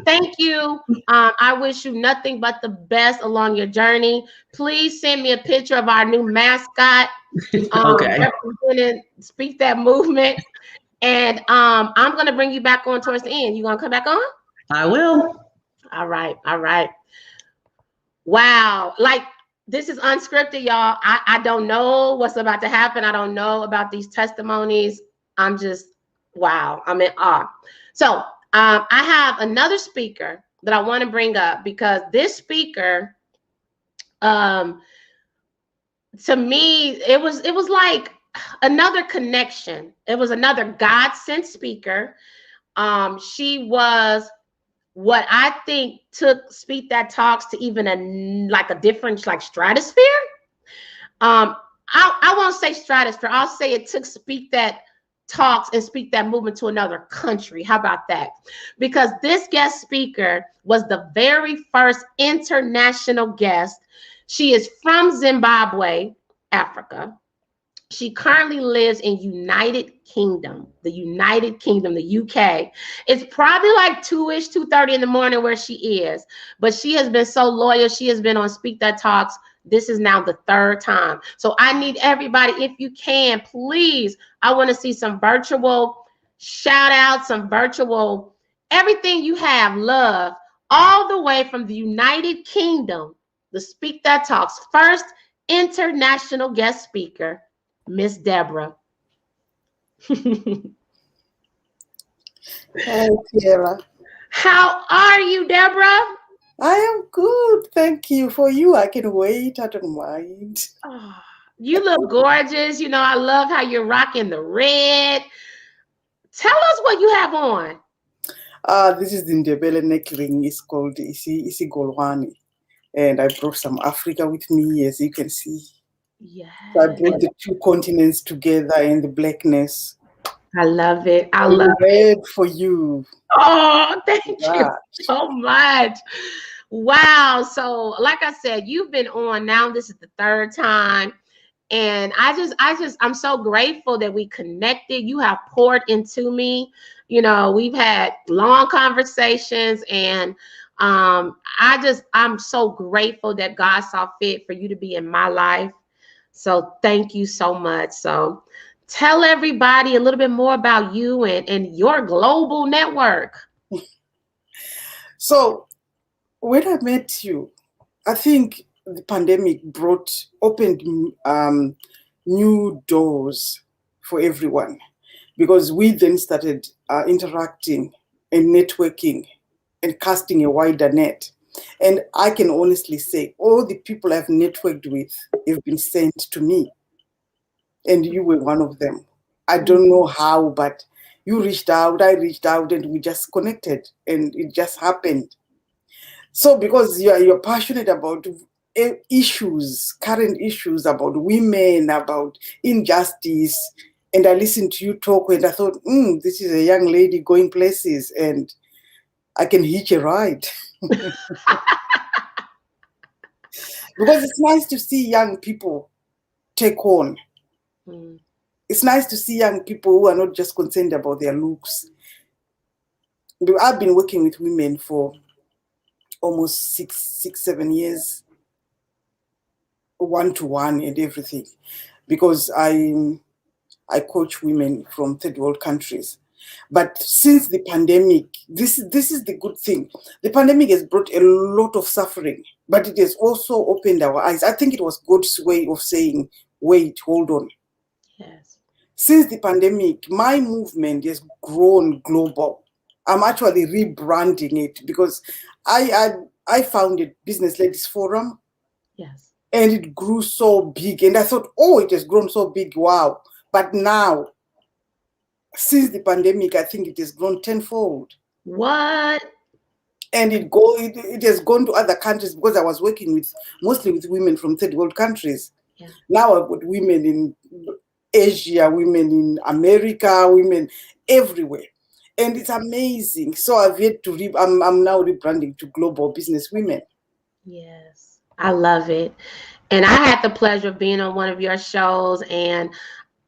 thank you. I wish you nothing but the best along your journey. Please send me a picture of our new mascot. Okay. Representing Speak That Movement. And I'm going to bring you back on towards the end. You going to come back on? I will. All right. All right. Wow. Like, this is unscripted, y'all. I don't know what's about to happen. I don't know about these testimonies. I'm just, wow. I'm in awe. So I have another speaker that I want to bring up, because this speaker, to me, it was like another connection. It was another God-sent speaker. She was what I think took Speak That Talks to even a different like stratosphere. I won't say stratosphere. I'll say it took Speak That Talks and Speak That movement to another country. How about that? Because this guest speaker was the very first international guest. She is from Zimbabwe, Africa. She currently lives in United Kingdom, the UK. It's probably like 2-ish, 2:30 in the morning where she is, but she has been so loyal. She has been on Speak That Talks. This is now the 3rd time. So I need everybody, if you can, please, I want to see some virtual shout outs, some virtual, everything you have, love, all the way from the United Kingdom, the Speak That Talks first international guest speaker, Miss Deborah. Hi, Tiara. How are you, Deborah? I am good. Thank you. For you, I can wait. I don't mind. Oh, you look gorgeous. You know, I love how you're rocking the red. Tell us what you have on. This is the Ndebele neckling. It's called Isi Golwani. And I brought some Africa with me, as you can see. Yeah. So I brought the 2 continents together in the blackness. I love it. I love it for you. Oh, thank you so much. Wow. So, like I said, you've been on now. This is the 3rd time. And I'm so grateful that we connected. You have poured into me. You know, we've had long conversations, and I'm so grateful that God saw fit for you to be in my life. So thank you so much. So tell everybody a little bit more about you and your global network. So when I met you, I think the pandemic opened new doors for everyone, because we then started interacting and networking and casting a wider net. And I can honestly say all the people I've networked with have been sent to me. And you were one of them. I don't know how, but you reached out, I reached out, and we just connected, and it just happened. So because you're passionate about issues, current issues about women, about injustice, and I listened to you talk, and I thought, this is a young lady going places, and I can hitch a ride. Because it's nice to see young people take on. It's nice to see young people who are not just concerned about their looks. I've been working with women for almost 7 years, 1-to-1 and everything, because I coach women from 3rd world countries. But since the pandemic, this is the good thing. The pandemic has brought a lot of suffering, but it has also opened our eyes. I think it was God's way of saying, wait, hold on. Yes. Since the pandemic, my movement has grown global. I'm actually rebranding it because I founded Business Ladies Forum. Yes. And it grew so big. And I thought, oh, it has grown so big. Wow. But now, since the pandemic, I think it has grown tenfold. What? And it has gone to other countries, because I was working mostly with women from 3rd world countries. Yeah. Now I've got women in Asia, women in America, women everywhere. And it's amazing. So I've yet to I'm now rebranding to Global Business Women. Yes, I love it. And I had the pleasure of being on one of your shows, and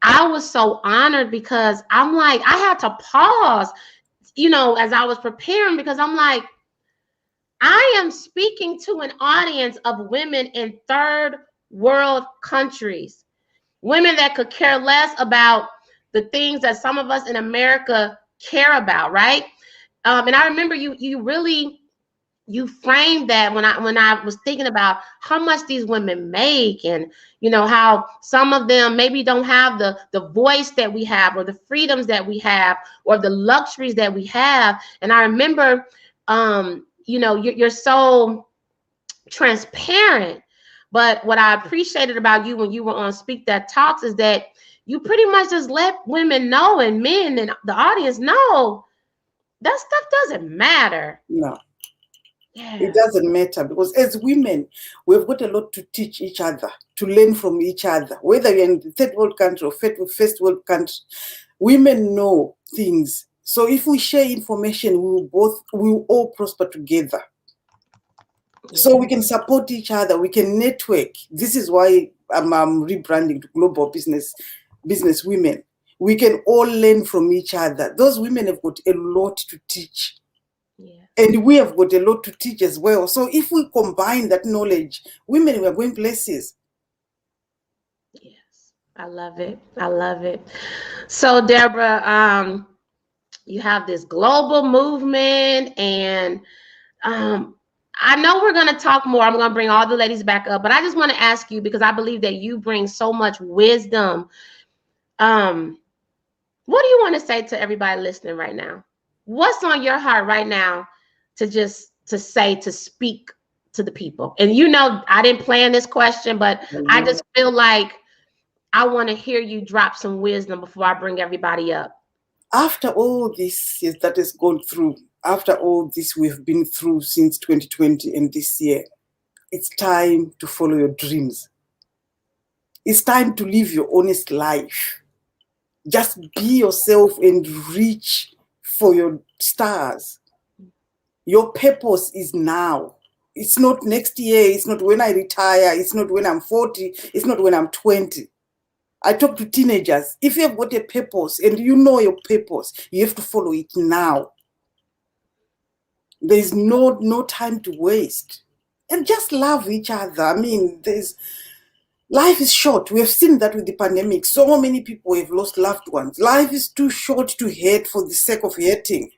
I was so honored, because I'm like, I had to pause, you know, as I was preparing, because I'm like, I am speaking to an audience of women in 3rd world countries, women that could care less about the things that some of us in America care about, right? And I remember you framed that when I was thinking about how much these women make, and you know how some of them maybe don't have the voice that we have, or the freedoms that we have, or the luxuries that we have. And I remember you know, you're so transparent, But what I appreciated about you when you were on Speak That Talks is that you pretty much just let women know and men and the audience know that stuff doesn't matter. No. Yeah. It doesn't matter, because as women, we've got a lot to teach each other, to learn from each other. Whether you're in the third world country or first world country, women know things. So if we share information, we will all prosper together. Yeah. So we can support each other, we can network. This is why I'm rebranding to Global Business Women. We can all learn from each other. Those women have got a lot to teach. Yeah. And we have got a lot to teach as well. So if we combine that knowledge, women, we are going places. Yes, I love it. I love it. So, Deborah, you have this global movement, and I know we're going to talk more. I'm going to bring all the ladies back up, but I just want to ask you, because I believe that you bring so much wisdom. What do you want to say to everybody listening right now? What's on your heart right now to speak to the people? And you know, I didn't plan this question, but I just feel like I want to hear you drop some wisdom before I bring everybody up. After all this that has gone through, after all this we've been through since 2020 and this year, it's time to follow your dreams. It's time to live your honest life. Just be yourself and reach for your stars. Your purpose is now. It's not next year. It's not when I retire. It's not when I'm 40. It's not when I'm 20. I talk to teenagers. If you have got a purpose and you know your purpose, you have to follow it now. There's no time to waste. And just love each other. I mean, life is short. We have seen that with the pandemic. So many people have lost loved ones. Life is too short to hate for the sake of hating.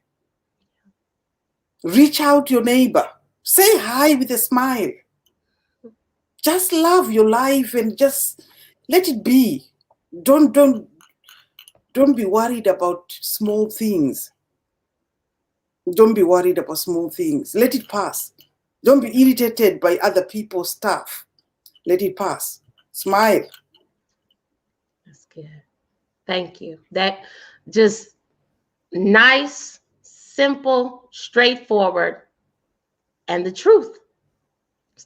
Reach out to your neighbor. Say hi with a smile. Just love your life and just let it be. Don't be worried about small things. Don't be worried about small things. Let it pass. Don't be irritated by other people's stuff. Let it pass. Smile. That's good. Thank you. That just nice, simple, straightforward, and the truth.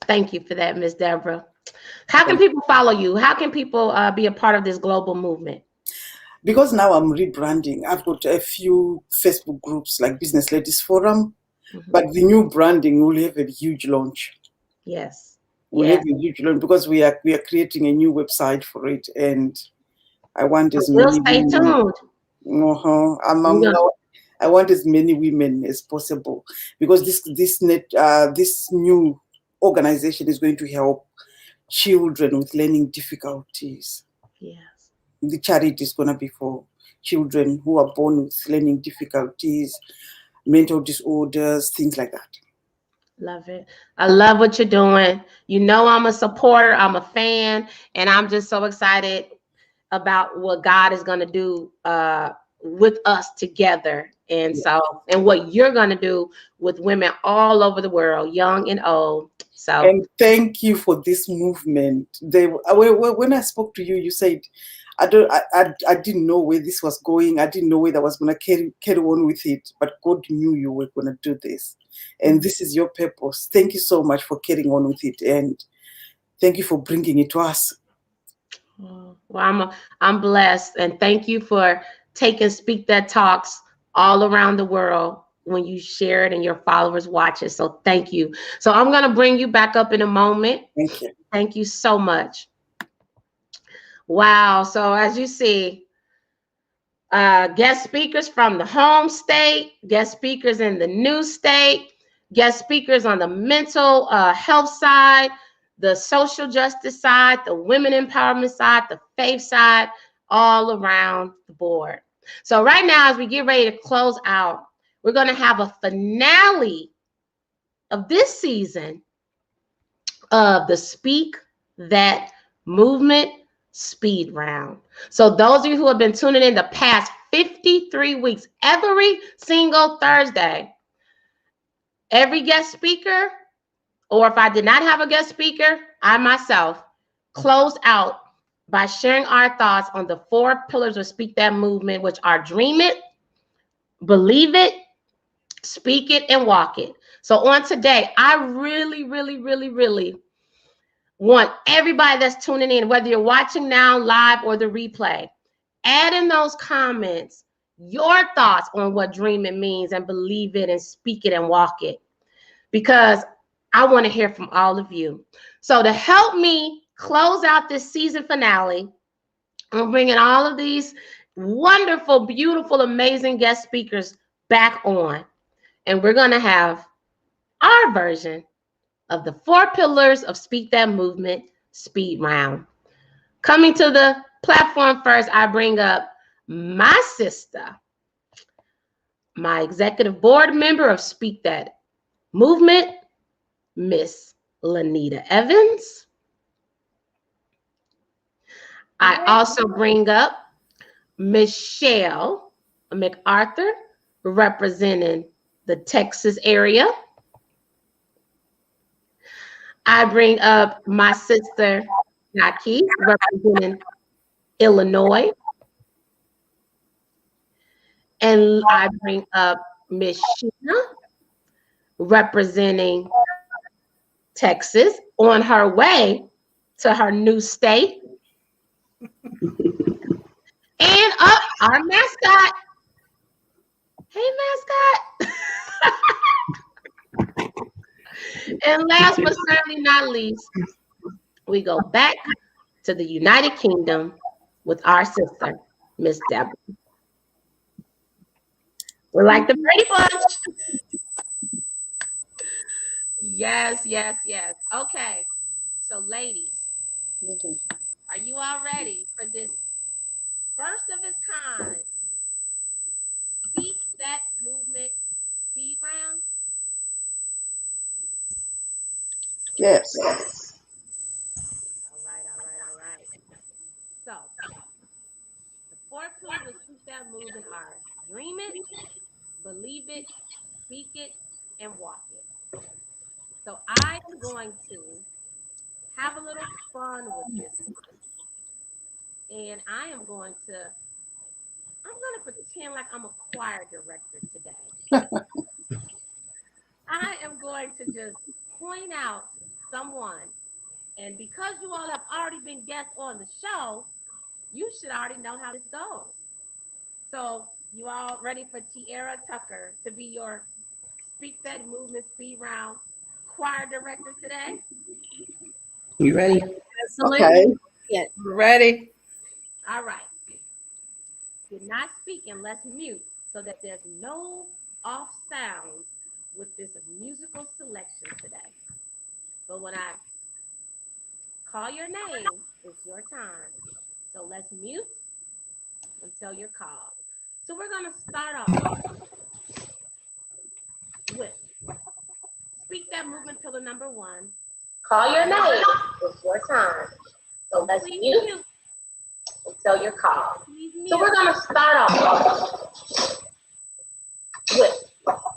Thank you for that, Ms. Deborah. How can people follow you? How can people be a part of this global movement? Because now I'm rebranding, I've got a few Facebook groups like Business Ladies Forum, but the new branding will have a huge launch. Yes. We'll have a huge launch because we are creating a new website for it, and I want as many. Stay tuned. I want as many women as possible, because this new organization is going to help children with learning difficulties. Yes. The charity is going to be for children who are born with learning difficulties, mental disorders, things like that. Love it. I love what you're doing. You know, I'm a supporter, I'm a fan, and I'm just so excited about what God is going to do with us together. And and what you're going to do with women all over the world, young and old. So, and thank you for this movement. When I spoke to you, you said, I didn't know where this was going. I didn't know whether I was going to carry on with it, but God knew you were going to do this. And this is your purpose. Thank you so much for carrying on with it. And thank you for bringing it to us. Well, I'm blessed. And thank you for taking Speak That Talks all around the world when you share it and your followers watch it. So thank you. So I'm going to bring you back up in a moment. Thank you. Thank you so much. Wow. So as you see, guest speakers from the home state, guest speakers in the new state, guest speakers on the mental health side, the social justice side, the women empowerment side, the faith side, all around the board. So right now, as we get ready to close out, we're going to have a finale of this season of the Speak That Movement Speed Round. So those of you who have been tuning in the past 53 weeks, every single Thursday, every guest speaker or if I did not have a guest speaker, I myself close out by sharing our thoughts on the 4 pillars of Speak That movement, which are dream it, believe it, speak it, and walk it. So on today, I really, really, really, really want everybody that's tuning in, whether you're watching now live or the replay, add in those comments your thoughts on what dream it means, and believe it, and speak it, and walk it, because I want to hear from all of you. So to help me close out this season finale, I'm bringing all of these wonderful, beautiful, amazing guest speakers back on, and we're going to have our version of the 4 pillars of Speak That movement speed round. Coming to the platform first, I bring up my sister, my executive board member of Speak That movement, Miss Lanita Evans. I also bring up Michelle MacArthur, representing the Texas area. I bring up my sister, Naki, representing Illinois. And I bring up Miss Sheena, representing Texas, on her way to her new state. And up our mascot. Hey, mascot. And last but certainly not least, we go back to the United Kingdom with our sister, Miss Deborah. We're like the Brady Bunch. Yes, yes, yes. Okay. So, ladies, are you all ready for this first of its kind Speak That movement speed round? Yes. All right, all right, all right. So, the 4 pillars of Speak That movement are dream it, believe it, speak it, and walk it. So I am going to have a little fun with this one. And I'm going to pretend like I'm a choir director today. I am going to just point out someone. And because you all have already been guests on the show, you should already know how this goes. So you all ready for Tiara Tucker to be your Speak That movement speed round choir director today? You ready? Absolutely. Okay. Yeah. Ready? All right. Do not speak unless mute, so that there's no off sounds with this musical selection today. But when I call your name, it's your time. So let's mute until you're called. So we're going to start off with Speak That movement pillar number 1. Call your name, it's your time. So let's mute until you're called. So we're going to start off with, all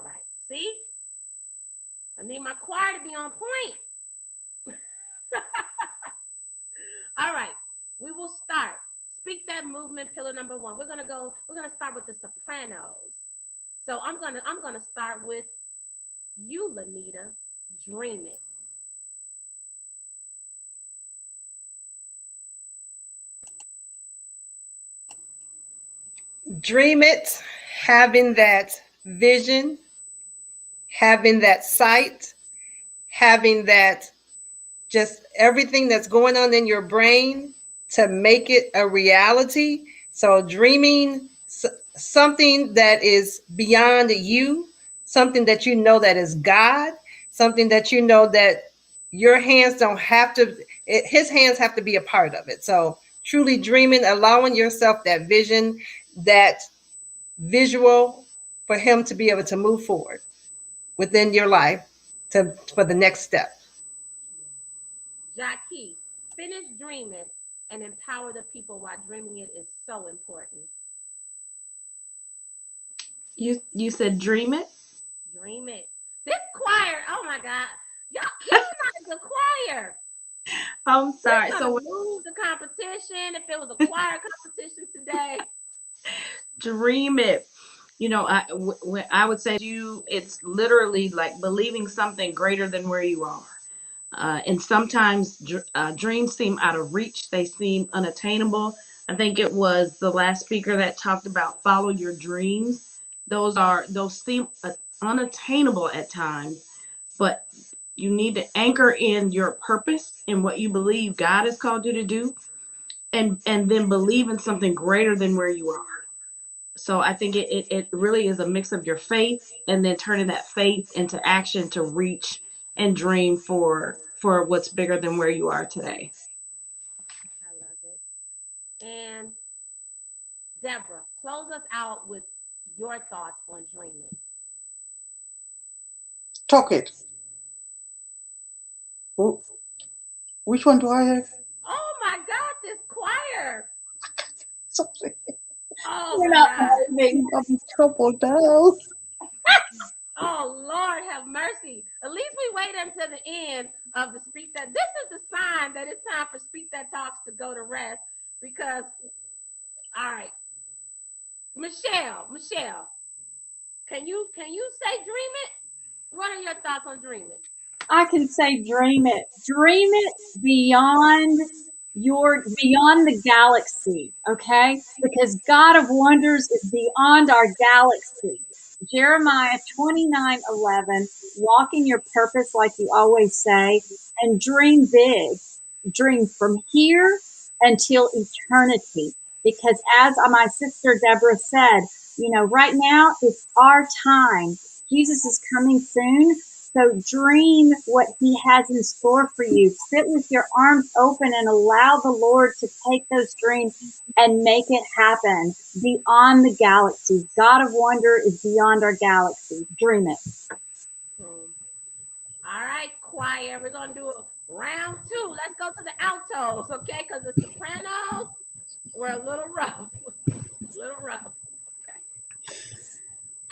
right, see? I need my choir to be on point. All right, we will start. Speak That movement pillar number 1. We're gonna start with the sopranos. So I'm gonna start with you, Lanita. Dream it. Dream it, having that vision, having that sight, having that just everything that's going on in your brain to make it a reality. So dreaming something that is beyond you, something that you know that is God, something that you know that your hands don't have to, his hands have to be a part of it. So truly dreaming, allowing yourself that vision, that visual for him to be able to move forward within your life for the next step. Jackie, finish dreaming and empower the people while dreaming it is so important. You said dream it? Dream it. This choir, oh my God. Y'all not the choir. I'm sorry. We're So gonna lose the competition if it was a choir competition today. dream it. You know, I would say to you, it's literally like believing something greater than where you are. And sometimes dreams seem out of reach. They seem unattainable. I think it was the last speaker that talked about follow your dreams. Those seem unattainable at times, but you need to anchor in your purpose and what you believe God has called you to do, and then believe in something greater than where you are. So I think it really is a mix of your faith and then turning that faith into action to reach and dream for what's bigger than where you are today. I love it. And Deborah, close us out with your thoughts on dreaming. Talk it. Which one do I have? Oh my God, this choir. Sorry. Oh You're my not God. moving. I'm in trouble now. Oh Lord, have mercy. At least we wait until the end of the Speak That. This is the sign that it's time for Speak That Talks to go to rest. Because, all right, Michelle, can you say dream it? What are your thoughts on dream it? I can say dream it. Dream it beyond the galaxy, okay? Because God of wonders is beyond our galaxy. Jeremiah 29:11, walk in your purpose like you always say, and dream big. Dream from here until eternity. Because as my sister Deborah said, you know, right now it's our time. Jesus is coming soon. So dream what he has in store for you. Sit with your arms open and allow the Lord to take those dreams and make it happen beyond the galaxies. God of wonder is beyond our galaxy. Dream it. All right, choir. We're going to do round 2. Let's go to the altos, okay? Because the sopranos were a little rough. Okay.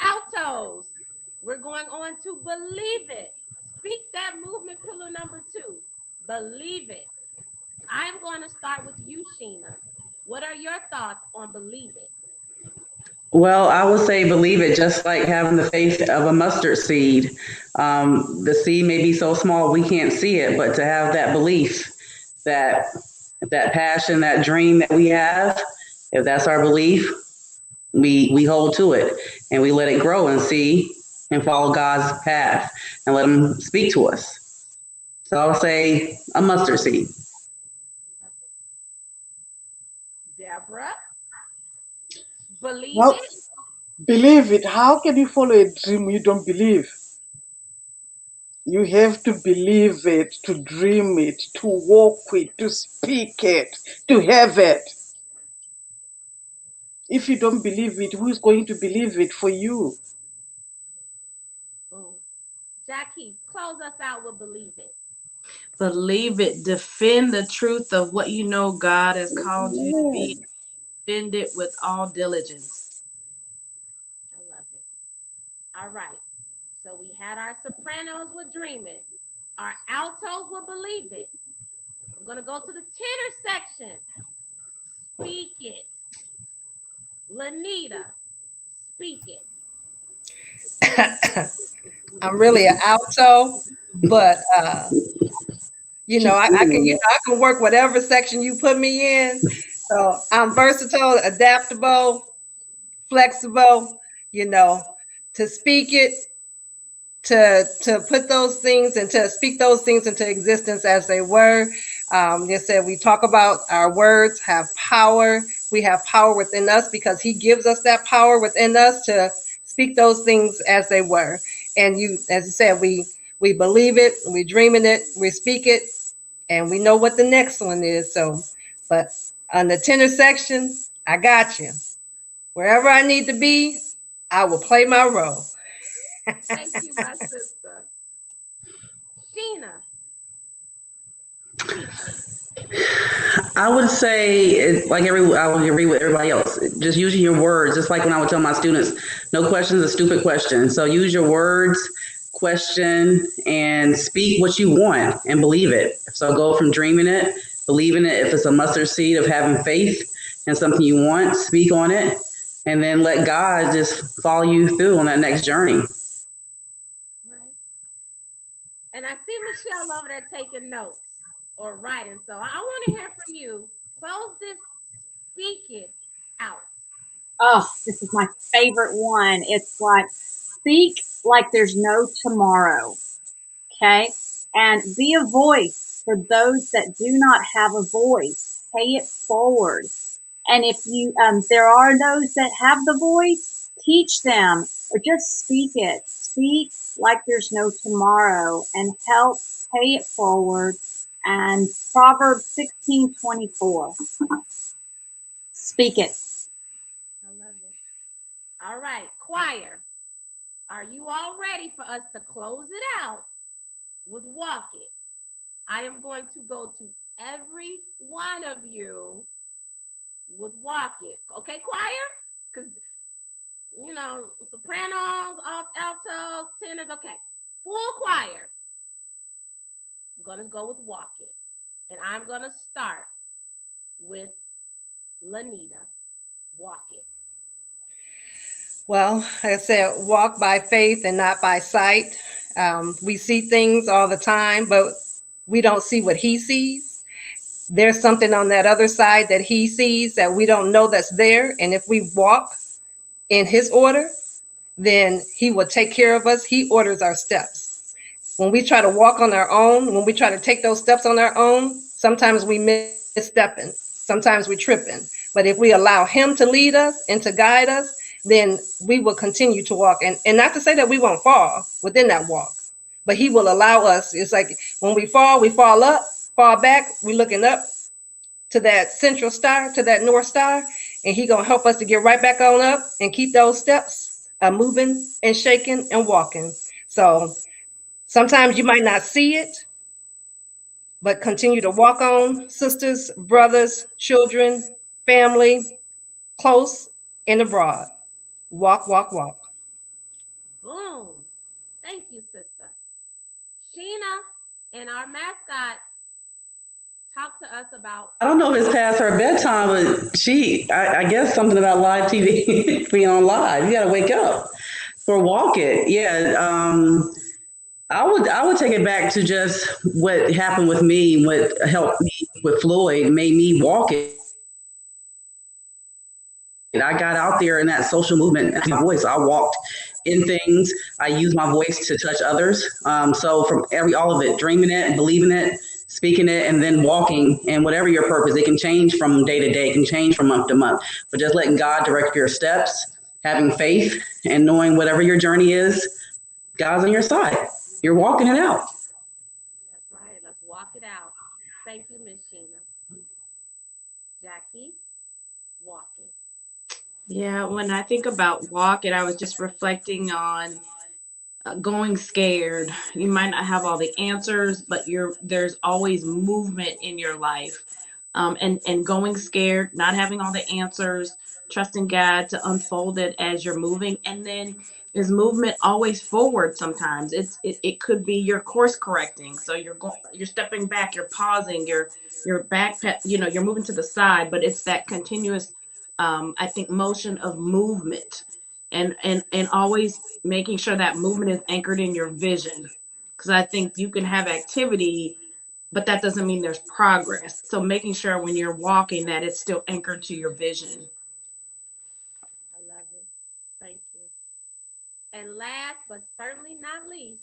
Altos. We're going on to believe it. Speak that movement pillar number 2. Believe it. I'm going to start with you, Sheena. What are your thoughts on believe it? Well, I would say believe it, just like having the faith of a mustard seed. The seed may be so small we can't see it, but to have that belief, that passion, that dream that we have, if that's our belief, we hold to it and we let it grow and see and follow God's path and let him speak to us. So I'll say a mustard seed. Deborah? Believe Well, it? believe it. How can you follow a dream you don't believe? You have to believe it, to dream it, to walk it, to speak it, to have it. If you don't believe it, who is going to believe it for you? Jackie, close us out with believe it. Believe it. Defend the truth of what you know God has called you to be. Defend it with all diligence. I love it. All right. So we had our sopranos with dream it. Our altos will believe it. I'm going to go to the tenor section. Speak it. Lanita, speak it. I'm really an alto, but you know, I can work whatever section you put me in. So I'm versatile, adaptable, flexible, you know, to speak it, to put those things and to speak those things into existence as they were. You said we talk about our words have power. We have power within us because he gives us that power within us to speak those things as they were. And you, as you said, we believe it, we dream in it, we speak it, and we know what the next one is. So, but on the tenor section, I got you. Wherever I need to be, I will play my role. Thank you, my sister. Sheena. I would say, like I would agree with everybody else. Just using your words, just like when I would tell my students, no question is a stupid question. So use your words, question, and speak what you want and believe it. So go from dreaming it, believing it. If it's a mustard seed of having faith in something you want, speak on it, and then let God just follow you through on that next journey. Right. And I see Michelle over there taking notes or writing. So I want to hear from you. Close this, speak it out. Oh, this is my favorite one. It's like, speak like there's no tomorrow. Okay. And be a voice for those that do not have a voice. Pay it forward. And if you, there are those that have the voice, teach them or just speak it. Speak like there's no tomorrow and help pay it forward. And Proverbs 16:24. Speak it. I love it. All right, choir. Are you all ready for us to close it out with Walk It? I am going to go to every one of you with Walk It. Okay, choir? Because, you know, sopranos, altos, tenors. Okay, full choir. I'm going to go with Walk It. And I'm going to start with Lanita. Walk It. Well, like I said, walk by faith and not by sight. We see things all the time, but we don't see what he sees. There's something on that other side that he sees that we don't know that's there. And if we walk in his order, then he will take care of us. He orders our steps. When we try to walk on our own, when we try to take those steps on our own, sometimes we misstepping, sometimes we tripping. But if we allow him to lead us and to guide us, then we will continue to walk. And not to say that we won't fall within that walk, but he will allow us. It's like when we fall up, fall back, we looking up to that central star, to that North Star, and he gonna help us to get right back on up and keep those steps moving and shaking and walking. So sometimes you might not see it, but continue to walk on, sisters, brothers, children, family, close and abroad. Walk, walk, walk. Boom. Thank you, sister. Sheena and our mascot talk to us about. I don't know if it's past her bedtime, but I guess something about live TV, being on live. You got to wake up for Walk It. Yeah. I would take it back to just what happened with me, what helped me with Floyd, made me walk it. I got out there in that social movement, my voice. I walked in things. I used my voice to touch others. So from all of it, dreaming it, believing it, speaking it, and then walking, and whatever your purpose, it can change from day to day, it can change from month to month. But just letting God direct your steps, having faith, and knowing whatever your journey is, God's on your side. You're walking it out. That's right. Let's walk it out. Thank you, Miss Sheena. Jackie, walk it. Yeah, when I think about Walk It, I was just reflecting on going scared. You might not have all the answers, but there's always movement in your life. And going scared, not having all the answers, trusting God to unfold it as you're moving. And then is movement always forward? Sometimes it could be your course correcting. So you're stepping back, you're pausing, you're back, you're moving to the side, but it's that continuous I think motion of movement and always making sure that movement is anchored in your vision. Because I think you can have activity, but that doesn't mean there's progress. So making sure when you're walking that it's still anchored to your vision. I love it. Thank you. And last but certainly not least,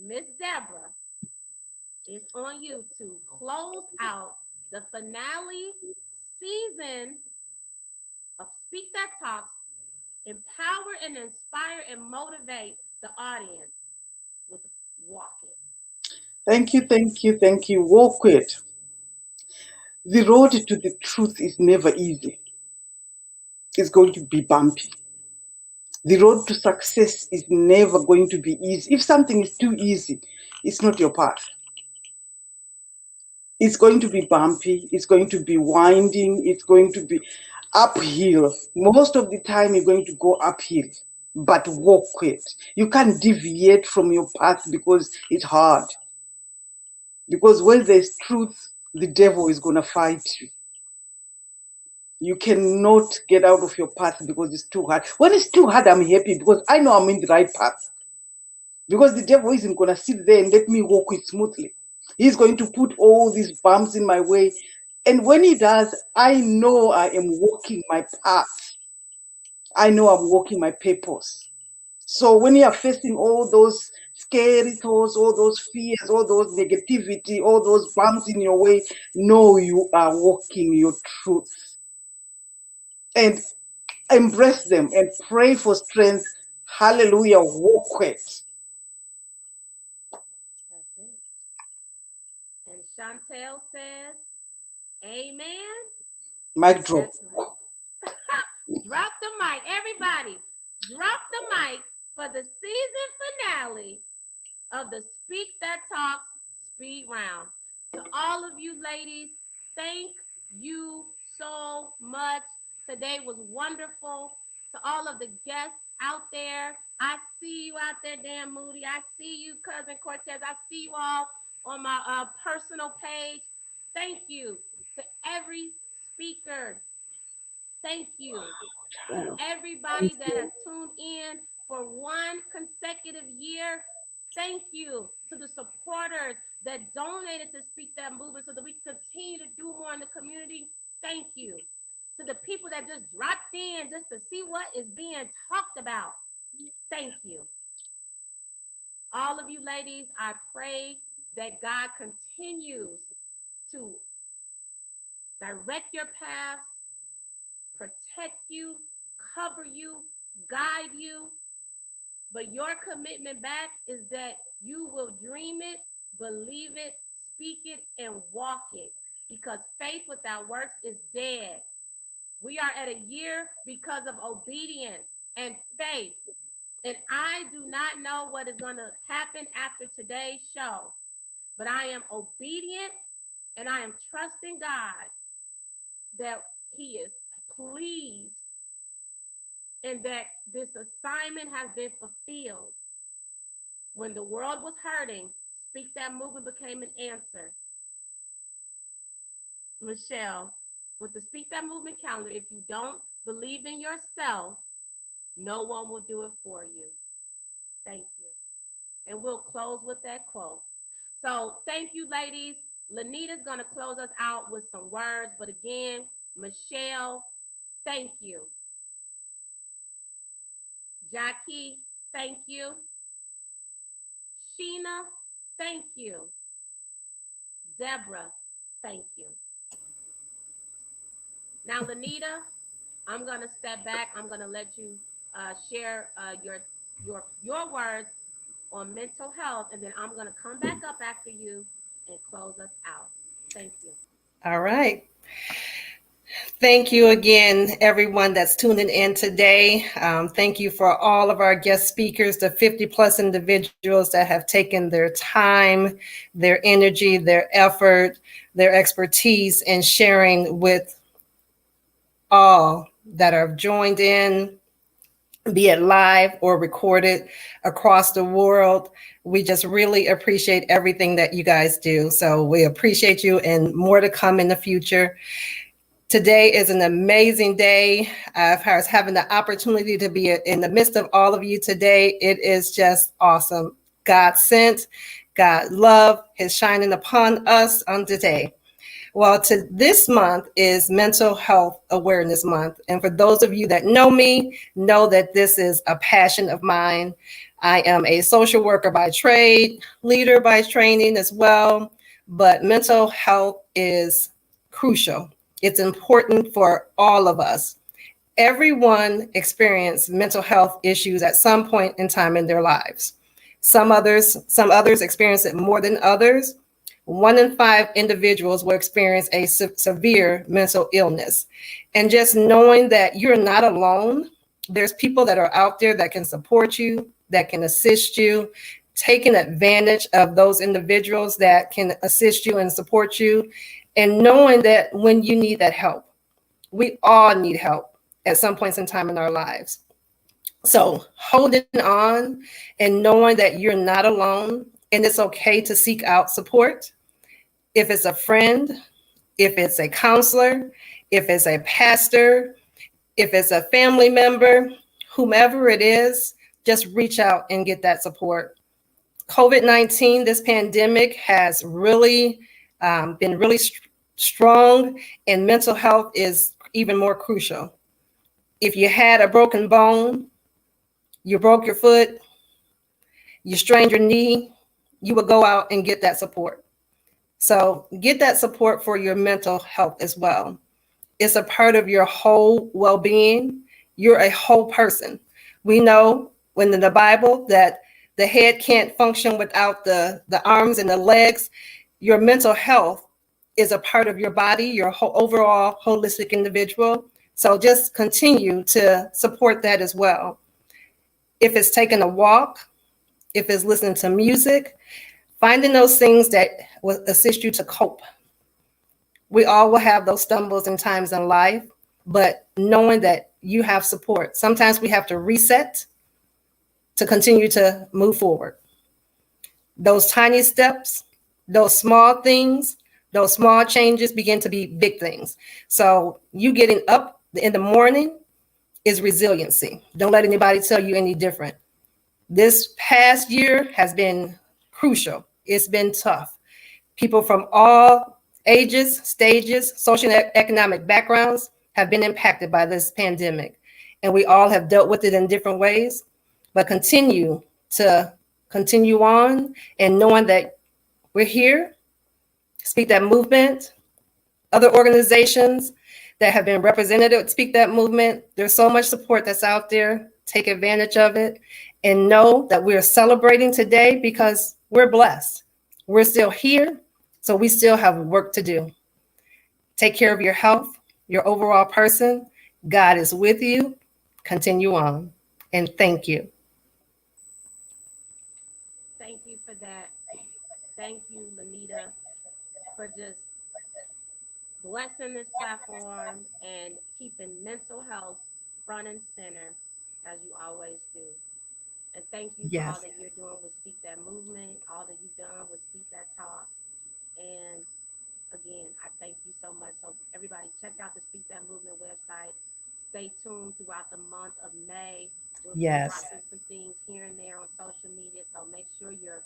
Miss Deborah, it's on you to close out the finale season of Speak That Talks, empower and inspire and motivate the audience with Walk It. Thank you, thank you, thank you. Walk it. The road to the truth is never easy. It's going to be bumpy. The road to success is never going to be easy. If something is too easy, it's not your path. It's going to be bumpy. It's going to be winding. It's going to be uphill. Most of the time, you're going to go uphill. but walk it. You can't deviate from your path because it's hard. Because when there's truth, the devil is going to fight you. You cannot get out of your path because it's too hard. When it's too hard, I'm happy because I know I'm in the right path. Because the devil isn't going to sit there and let me walk it smoothly. He's going to put all these bumps in my way. And when he does, I know I am walking my path. I know I'm walking my purpose. So when you are facing all those scary thoughts, all those fears, all those negativity, all those bumps in your way, know you are walking your truth. And embrace them and pray for strength. Hallelujah, walk it. That's it. And Chantel says, amen. Mic drop. Drop the mic. Everybody, drop the mic for the season finale of the Speak That Talks Speed Round. To all of you ladies, thank you so much. Today was wonderful. To all of the guests out there, I see you out there, Dan Moody. I see you, Cousin Cortez. I see you all on my personal page. Thank you to every speaker. Thank you to everybody that has tuned in for one consecutive year. Thank you to the supporters that donated to Speak That Movement so that we continue to do more in the community. Thank you to the people that just dropped in just to see what is being talked about. Thank you. All of you ladies, I pray that God continues to direct your paths, protect you, cover you, guide you. But your commitment back is that you will dream it, believe it, speak it, and walk it. Because faith without works is dead. We are at a year because of obedience and faith. And I do not know what is going to happen after today's show. But I am obedient and I am trusting God that He is pleased and that this assignment has been fulfilled. When the world was hurting, Speak That Movement became an answer. Michelle, with the Speak That Movement calendar, if you don't believe in yourself, no one will do it for you. Thank you. And we'll close with that quote. So thank you, ladies. Lanita's going to close us out with some words. But again, Michelle, thank you. Jackie, thank you. Sheena, thank you. Deborah, thank you. Now, Lanita, I'm going to step back. I'm going to let you share your words on mental health, and then I'm going to come back up after you and close us out. Thank you. All right. Thank you again, everyone that's tuning in today. Thank you for all of our guest speakers, the 50 plus individuals that have taken their time, their energy, their effort, their expertise, and sharing with all that are joined in, be it live or recorded across the world. We just really appreciate everything that you guys do. So we appreciate you, and more to come in the future. Today is an amazing day. I was having the opportunity to be in the midst of all of you today. It is just awesome. God sent, God love is shining upon us on today. Well, this month is Mental Health Awareness Month. And for those of you that know me, know that this is a passion of mine. I am a social worker by trade, leader by training as well, but mental health is crucial. It's important for all of us. Everyone experiences mental health issues at some point in time in their lives. Some others experience it more than others. 1 in 5 individuals will experience a severe mental illness. And just knowing that you're not alone, there's people that are out there that can support you, that can assist you, taking advantage of those individuals that can assist you and support you, and knowing that when you need that help, we all need help at some points in time in our lives. So holding on and knowing that you're not alone, and it's okay to seek out support. If it's a friend, if it's a counselor, if it's a pastor, if it's a family member, whomever it is, just reach out and get that support. COVID-19, this pandemic has really been really strong, and mental health is even more crucial. If you had a broken bone, you broke your foot, you strained your knee, you would go out and get that support. So get that support for your mental health as well. It's a part of your whole well-being. You're a whole person. We know when in the Bible that the head can't function without the arms and the legs. Your mental health is a part of your body, your whole overall holistic individual. So just continue to support that as well. If it's taking a walk, if it's listening to music, finding those things that will assist you to cope. We all will have those stumbles and times in life, but knowing that you have support. Sometimes we have to reset to continue to move forward. Those tiny steps, those small things, those small changes begin to be big things. So you getting up in the morning is resiliency. Don't let anybody tell you any different. This past year has been crucial. It's been tough. People from all ages, stages, social and economic backgrounds have been impacted by this pandemic. And we all have dealt with it in different ways, but continue on and knowing that we're here, Speak That Movement, other organizations that have been represented at Speak That Movement. There's so much support that's out there. Take advantage of it and know that we're celebrating today because we're blessed. We're still here, so we still have work to do. Take care of your health, your overall person. God is with you. Continue on. And thank you. Thank you for that. Thank you, Lanita, for just blessing this platform and keeping mental health front and center as you always do. And thank you for all Yes. that you're doing with Speak That Movement, all that you've done with Speak That Talk. And again, I thank you so much. So everybody check out the Speak That Movement website. Stay tuned throughout the month of May. We'll be Yes. dropping some things here and there on social media. So make sure you're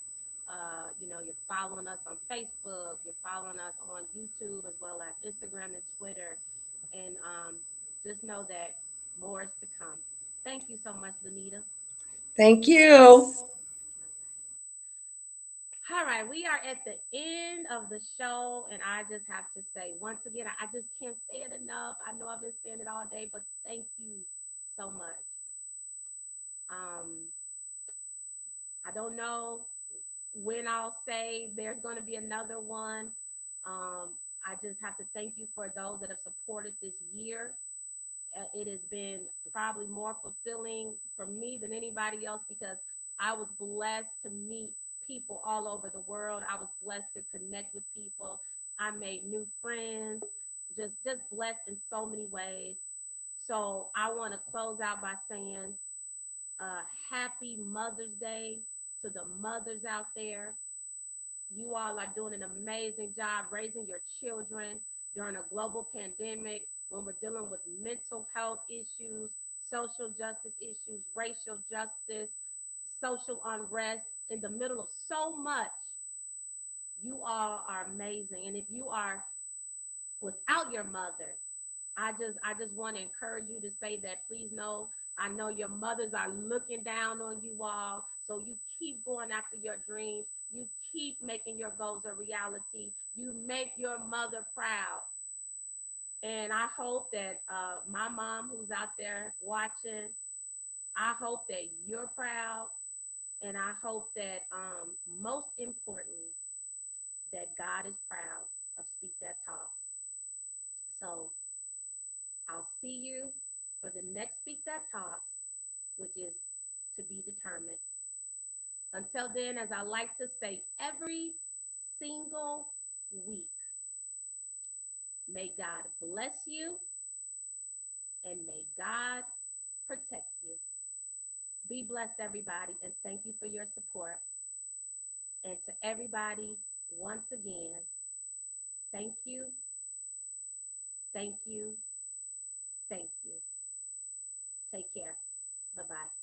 following us on Facebook, you're following us on YouTube as well as Instagram and Twitter. And just know that more is to come. Thank you so much, Lanita. Thank you. All right, we are at the end of the show, and I just have to say once again, I just can't say it enough. I know I've been saying it all day, but thank you so much. Um, I don't know when I'll say there's going to be another one. I just have to thank you for those that have supported this year. It has been probably more fulfilling for me than anybody else because I was blessed to meet people all over the world. I was blessed to connect with people. I made new friends, just blessed in so many ways. So I want to close out by saying happy Mother's Day to the mothers out there. You all are doing an amazing job raising your children during a global pandemic when we're dealing with mental health issues, social justice issues, racial justice, social unrest in the middle of so much. You all are amazing. And if you are without your mother, I just want to encourage you to say that please know I know your mothers are looking down on you all. So you keep going after your dreams. You keep making your goals a reality. You make your mother proud. And I hope that my mom who's out there watching, I hope that you're proud. And I hope that most importantly, that God is proud of Speak That Talks. So I'll see you for the next Speak That Talks, which is to be determined. Until then, as I like to say every single week, may God bless you and may God protect you. Be blessed, everybody, and thank you for your support. And to everybody, once again, thank you, thank you, thank you. Take care. Bye-bye.